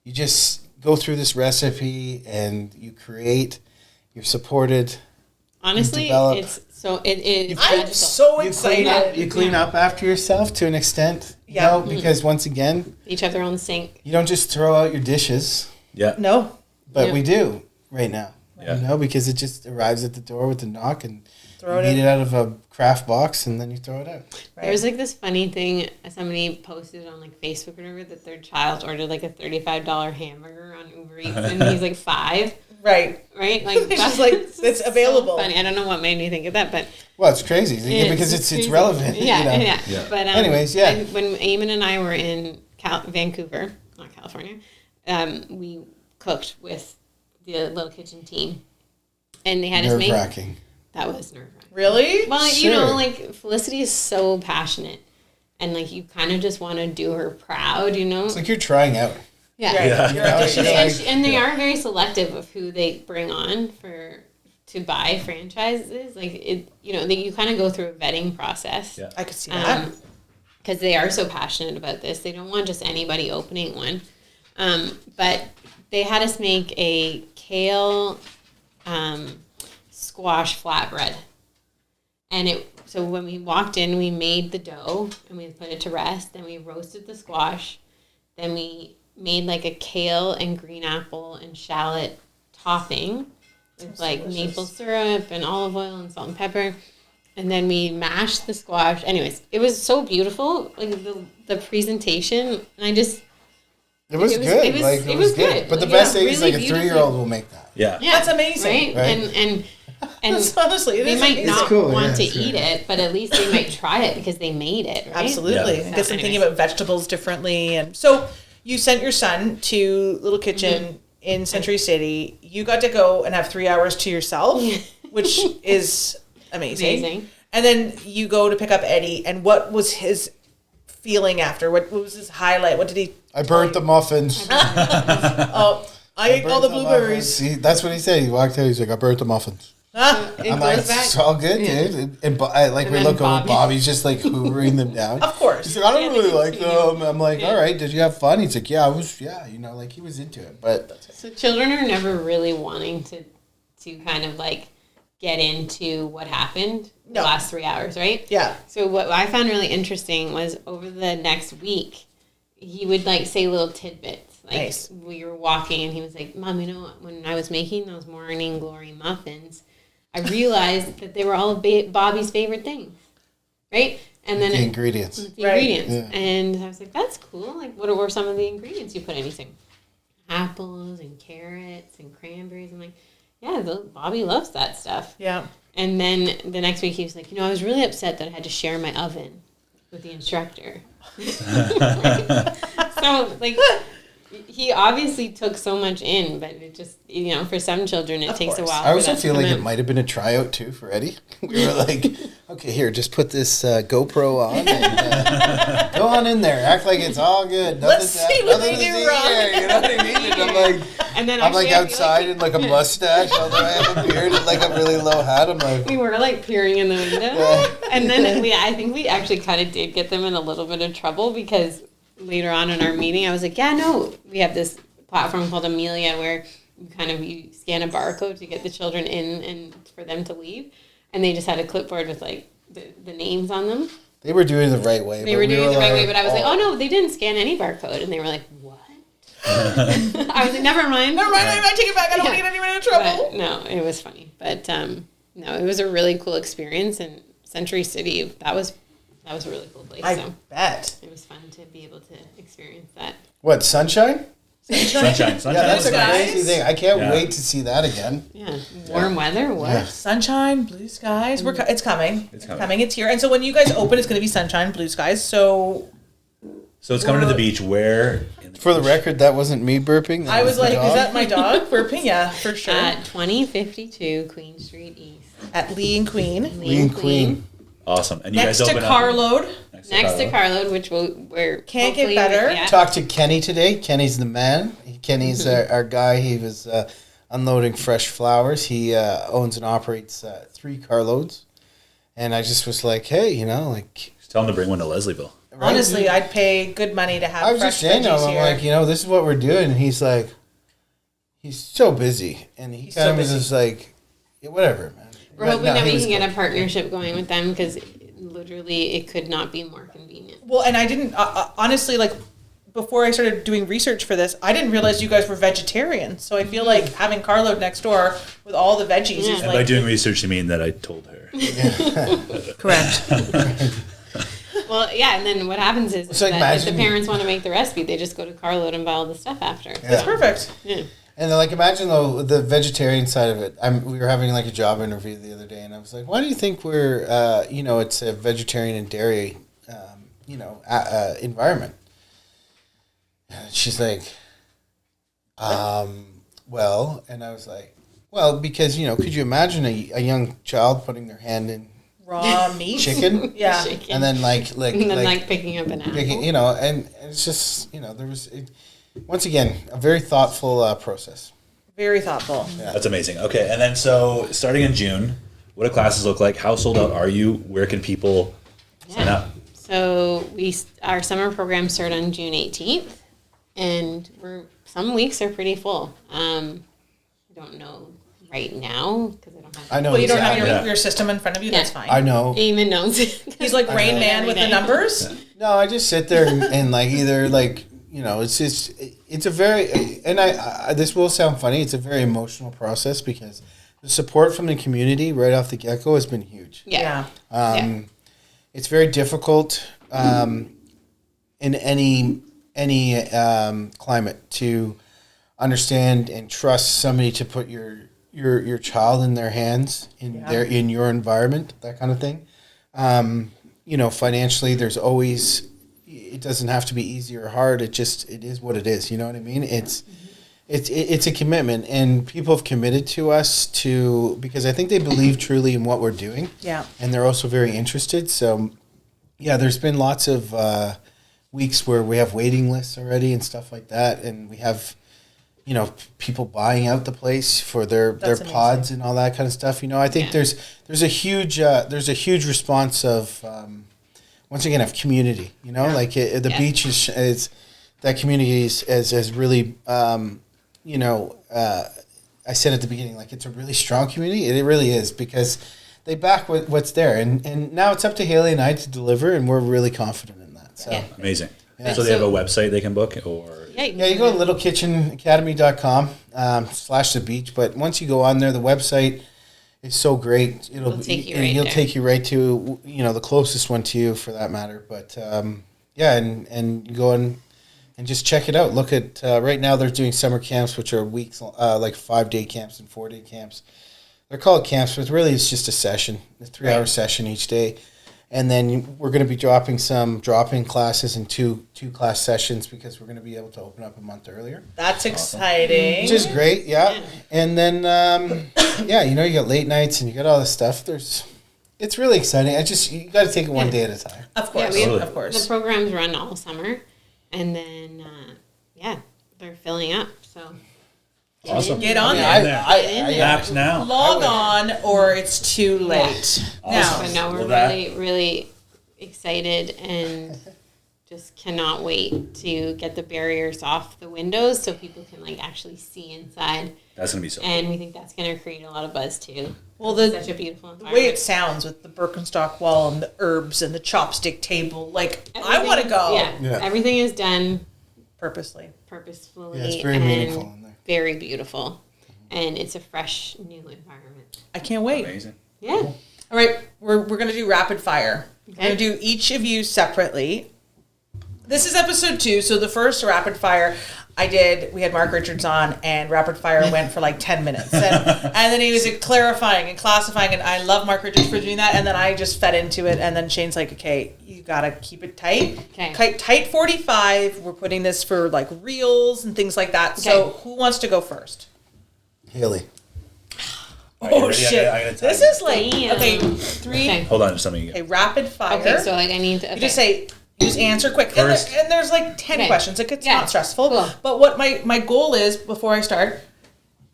you just go through this recipe and you create. You're supported. Honestly, it's I'm so excited. You clean up after yourself to an extent, because once again, each have their own sink. You don't just throw out your dishes. Yeah. No. But we do right now. Yeah. Because it just arrives at the door with a knock and Throw you eat it out of a craft box and then you throw it out. Right. There's like this funny thing somebody posted on like Facebook or whatever that their child ordered like a $35 hamburger on Uber Eats and he's like 5. Right. Right? Like It's just like it's available. So funny. I don't know what made me think of that, but Well, it's crazy because it's crazy. relevant. Yeah. But anyways, when Eamon and I were in Vancouver, not California, we cooked with the little kitchen team, and they had us make. Nerve-wracking. That was nerve-wracking. Really? Well, Sure. like Felicity is so passionate, and like you kind of just want to do her proud, It's like you're trying out. Yeah. Right. Yeah. You're auditioning. And they are very selective of who they bring on to buy franchises. Like it, you kind of go through a vetting process. Yeah. I could see that. Because they are so passionate about this. They don't want just anybody opening one. But they had us make a kale squash flatbread. And so when we walked in, we made the dough and we put it to rest. Then we roasted the squash. Then we made like a kale and green apple and shallot topping with like maple syrup and olive oil and salt and pepper. And then we mashed the squash. Anyways, it was so beautiful, like the presentation. And It was good. It was good. But the best thing is like a 3-year-old will make that. Yeah. Yeah, That's amazing. right? And Honestly, it they is might amazing. not cool, want to it's eat it, but at least they might try it because they made it, right? Absolutely. Yeah. I guess I'm thinking anyways. about vegetables differently. And so you sent your son to Little Kitchen in Century City. You got to go and have 3 hours to yourself, which is amazing. And then you go to pick up Eddie. And what was his feeling after? What was his highlight? What did he? I burnt the muffins. Oh, I ate all the blueberries. That's what he said. He walked out. He's like, I burnt the muffins. It I'm like, goes back. it's all good, dude. And we then look over Bobby. Bobby's just like hoovering them down. Of course. He's like, I don't Yeah, really they like continue. them. I'm like, all right, did you have fun? He's like, yeah, I was, like he was into it. But So children are never really wanting to kind of like get into what happened the No. last 3 hours, right? Yeah. So what I found really interesting was over the next week, he would like say little tidbits. Like Nice. we were walking and he was like, Mom, when I was making those morning glory muffins, I realized that they were all Bobby's favorite things, right? And then the ingredients. the Right. ingredients. Yeah. And I was like, that's cool. Like, what were some of the ingredients you put in? He's like, apples and carrots and cranberries. I'm like, yeah, Bobby loves that stuff. Yeah. And then the next week he was like, I was really upset that I had to share my oven with the instructor. So, like, he obviously took so much in, but it just, for some children, it takes a course. while. I also for that to feel like come it out. might have been a tryout too for Eddie. We were like, okay, here, just put this GoPro on and go on in there. Act like it's all good. Let's see what they do wrong. Here, you know what I mean? And And then I'm like actually, I feel outside in like a mustache, although I have a beard and like a really low hat. I'm like, we were like peering in the window, Yeah. and then I think we actually kind of did get them in a little bit of trouble because later on in our meeting, I was like, we have this platform called Amelia where you scan a barcode to get the children in and for them to leave, and they just had a clipboard with like the names on them. they were doing it the right way. They were doing it the right way, but I was like, oh. oh no, they didn't scan any barcode, and they were like, what? I was like, never mind. Never mind, I might take it back. I don't want to Yeah. get anyone in trouble. But no, it was funny. But no, it was a really cool experience, and Century City. That was a really cool place. I So bet. it was fun to be able to experience that. What, Sunshine? Sunshine. Yeah, that's a Blue skies. crazy thing. I can't Yeah. wait to see that again. Yeah, warm weather. What? Yeah. Sunshine, blue skies. It's coming. It's coming. It's here. And so when you guys open, it's going to be sunshine, blue skies. So So it's coming to the beach. Where? For the record, that wasn't me burping. I was the like, dog. is that my dog burping? Yeah, for sure. At 2052 Queen Street East. At Lee and Queen. Lee and Queen. Awesome. And you Next guys to open Carload. Next to Carload, which we're Can't get hopefully- better. Yeah. Talked to Kenny today. Kenny's the man. Kenny's our guy. He was unloading fresh flowers. He owns and operates 3 carloads. And I just was like, hey, Just tell them to bring one to Leslieville. right? Honestly, I'd pay good money to have I was fresh just saying to him, veggies I'm here. like, this is what we're doing. And he's like, he's so busy. And he He's kind so of was busy. just like, yeah, whatever, man. We're But hoping no, that he we was can get cool. a partnership going with them because literally it could not be more convenient. Well, and I didn't, honestly, like, before I started doing research for this, I didn't realize you guys were vegetarian. So I feel like having Carload next door with all the veggies is Yeah. And like... by doing research, you mean that I told her. Correct. Well, yeah, and then what happens is It's like that if the imagine- parents want to make the recipe, they just go to Carload and buy all the stuff after. Yeah. That's perfect. Yeah. And then, like, imagine though the vegetarian side of it. We were having like a job interview the other day, and I was like, "Why do you think we're, it's a vegetarian and dairy, environment?" And she's like, "Well," and I was like, "Well, because could you imagine a young child putting their hand in Raw meat. chicken, Yeah. Chicken. and then like And then picking up an apple. and it's just there was." Once again, a very thoughtful process. Very thoughtful. That's amazing. Okay, and then so starting in June, what do classes look like? How sold out are you? Where can people sign up? So our summer programs start on June 18th, and some weeks are pretty full. I don't know right now because I don't have. I know. Well, you don't have exactly. your system in front of you. Yeah. That's fine. I know. Eamon knows. He's like Rain Man with the numbers. No, I just sit there and like either like it's just it's a very and I this will sound funny. It's a very emotional process because the support from the community right off the get go has been huge. Yeah. It's very difficult in any climate to understand and trust somebody to put your child in their hands in your environment, that kind of thing. Financially, there's always. It doesn't have to be easy or hard. It is what it is. You know what I mean? It's a commitment, and people have committed to us because I think they believe truly in what we're doing. Yeah. And they're also very interested. So, yeah, there's been lots of weeks where we have waiting lists already and stuff like that, and we have, people buying out the place for their That's pods and all that kind of stuff. I think there's a huge response of. Once again, of community, the beach is that community is really, I said at the beginning, like it's a really strong community. It really is because they back what's there, and now it's up to Hayley and I to deliver, and we're really confident in that. So Yeah. Amazing. Yeah. So they have a website they can book, or yeah, you go to littlekitchenacademy.com / the beach, but once you go on there, the website. It's so great. It'll take you right take you right to the closest one to you for that matter. But and you go and just check it out. Look at right now they're doing summer camps, which are weeks like 5-day camps and 4-day camps. They're called camps, but really it's just a session, a 3-hour session each day. And then we're going to be dropping some drop-in classes and two class sessions because we're going to be able to open up a month earlier. That's exciting. Which is great, yeah. And then, you got late nights and you got all this stuff. It's really exciting. You got to take it one day at a time. Of course, of course. The programs run all summer, and then they're filling up. So awesome. Get on Yeah, there. Maps now. Log on, or it's too late. But no, we're Well, really, really excited and just cannot wait to get the barriers off the windows so people can actually see inside. That's gonna be so. And we think that's going to create a lot of buzz too. Well, It's such a beautiful the environment. way it sounds with the Birkenstock wall and the herbs and the chopstick table, I Everything- want to go. Yeah, everything is done purposely. purposefully. Yeah, it's very and meaningful in there. Very beautiful, and it's a fresh, new environment. I can't wait. Amazing. Yeah. All right, we're we're going to do rapid fire. We're going to do each of you separately. This is episode 2, so the first rapid fire we had Mark Richards on, and rapid fire went for like 10 minutes. And then he was clarifying and classifying, and I love Mark Richards for doing that, and then I just fed into it, and then Shane's like, okay, you gotta keep it tight. Okay. Tight 45. We're putting this for like reels and things like that. Okay. So who wants to go first? Haley. Oh, shit. I gotta this is like, okay, 3. Okay. Hold on, just something. Okay, rapid fire. Okay, so like I need to... Okay. You just say... Just answer quick. First. And there's like 10 questions. Like it's not stressful. Cool. But what my goal is before I start,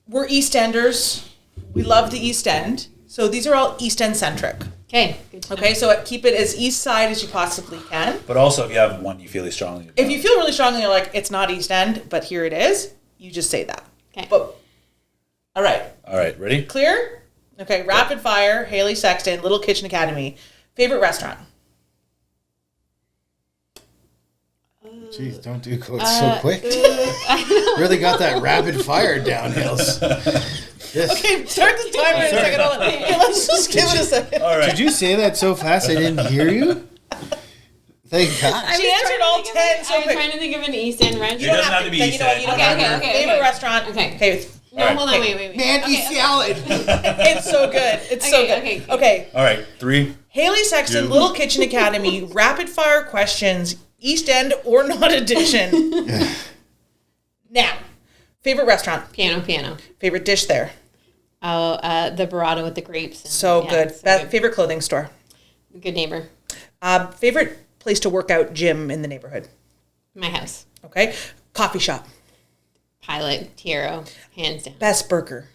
we're East Enders. We love the East End. So these are all East End centric. Okay. Okay, so keep it as East Side as you possibly can. But also, if you have one you feel really strongly about. If you feel really strongly, you're like, it's not East End, but here it is, you just say that. Okay. But, all right. All right, ready? Clear? Okay, rapid fire, Hayley Sexton, Little Kitchen Academy. Favorite restaurant? Jeez, don't do it so quick. Really got that rapid fire downhills. Okay, start the timer in a second. Hold on. Okay, let's just give it a second. All right. Did you say that so fast I didn't hear you? Thank God. She answered all 10 so I was quick. trying to think of an East End restaurant. It doesn't have to be then East you know what, End. you don't Okay, have to. okay. Favorite restaurant? Okay. Okay. No, All right. hold on, wait. Mandy salad. It's so good. It's so good. Okay. All right, 3. Haley Sexton, 2. Little Kitchen Academy, rapid fire questions, East End or not edition. Now, favorite restaurant? Piano. Favorite dish there? Oh, the burrata with the grapes. And, So good. so good. Favorite clothing store? Good neighbor. Favorite place to work out gym in the neighborhood? My house. Okay. Coffee shop? Pilot, Tiro, hands down. Best burger?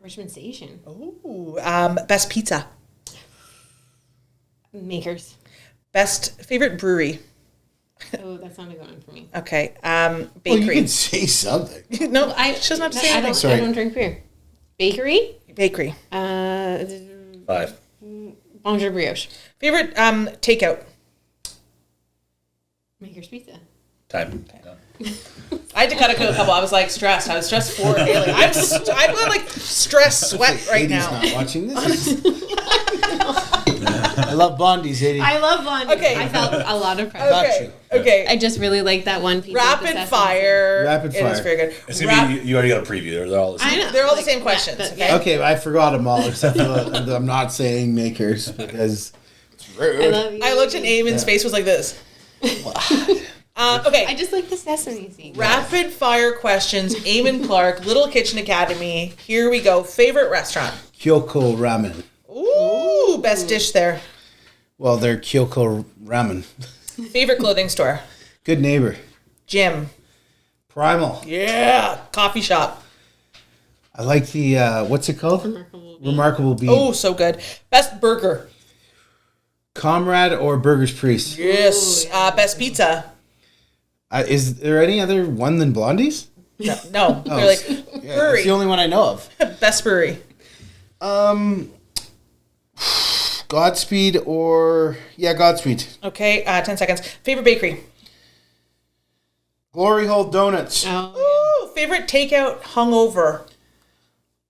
Richmond Station. Ooh. Best pizza? Makers. Best favorite brewery? Oh, that's not a good one for me. Okay. Well, Bakery. you can say something. No, she doesn't have to say anything. I don't drink beer. Bakery. Bakery. 5. Bonjour brioche. Favorite takeout? Maker's Pizza. Time. Done. I had to cut a couple. I was like stressed. I was stressed for Haley. I'm got like stress sweat right Katie's now. not watching this. I love blondies, Eddie. I love Blondie. Okay. I felt a lot of pressure. Okay. I just really like that one piece. Rapid fire. Rapid It is fire. very good. It's gonna be, you already got a preview. They're all the same. I know. They're all the same questions. but- Okay. Okay, I forgot them all except for I'm not saying makers because it's rude. I love you. I looked at Eamon's face was like this. Okay. I just like the sesame seed. Rapid fire questions. Eamon Clark, Little Kitchen Academy. Here we go. Favorite restaurant? Kyoko ramen. Ooh, best dish there. Well, they're Kyoko ramen. Favorite clothing store? Good neighbor. Gym. Primal. Yeah. Coffee shop. I like the what's it called? Remarkable Bean. Oh, so good. Best burger. Comrade or Burger's Priest. Yes. Best pizza. Is there any other one than Blondie's? No. Clearly. Yeah, Brewery. it's the only one I know of. Best brewery. Godspeed or Godspeed. Okay. 10 seconds. Favorite bakery. Glory Hole Donuts. Oh, Ooh, favorite takeout hungover.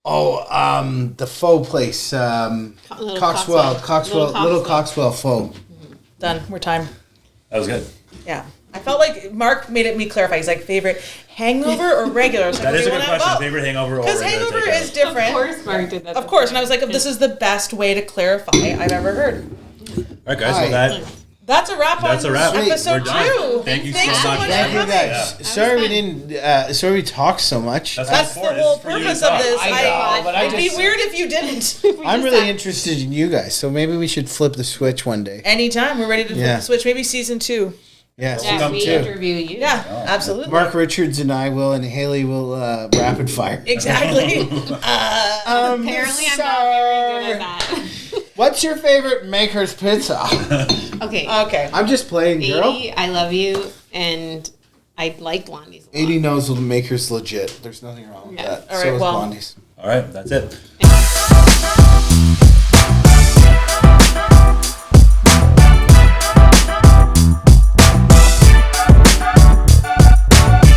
Oh, the faux place. Coxwell. Little Coxwell faux. Done. We're time. That was good. Yeah. I felt like Mark made me clarify. He's like, favorite hangover or regular? I was like, That what is do a you good wanna question. have? Favorite hangover or Because regular hangover takeout? is different. Of course, Mark did that. Of course. And I was like, this is the best way to clarify I've ever heard. All right, guys. Hi. Well, That's a wrap That's on a wrap. episode We're done. 2. Thank you Thanks so much. Thank for you coming. guys. Yeah. Sorry we didn't. Sorry we talked so much. That's the whole purpose of this. It'd be weird if you didn't. I'm really interested in you guys, so maybe we should flip the switch one day. Anytime. We're ready to flip Yeah. the switch. Maybe season 2. Yes, Yeah, we too. interview you. Yeah, absolutely. Mark Richards and I will, and Haley will rapid fire. Exactly. Apparently, I'm not very good at that. What's your favorite Maker's Pizza? Okay. Okay. I'm just playing, girl. 80, I love you, and I like Blondie's a lot. 80 knows the Maker's legit. There's nothing wrong with Yeah. that. All So right, is well- Blondie's. All right, that's it.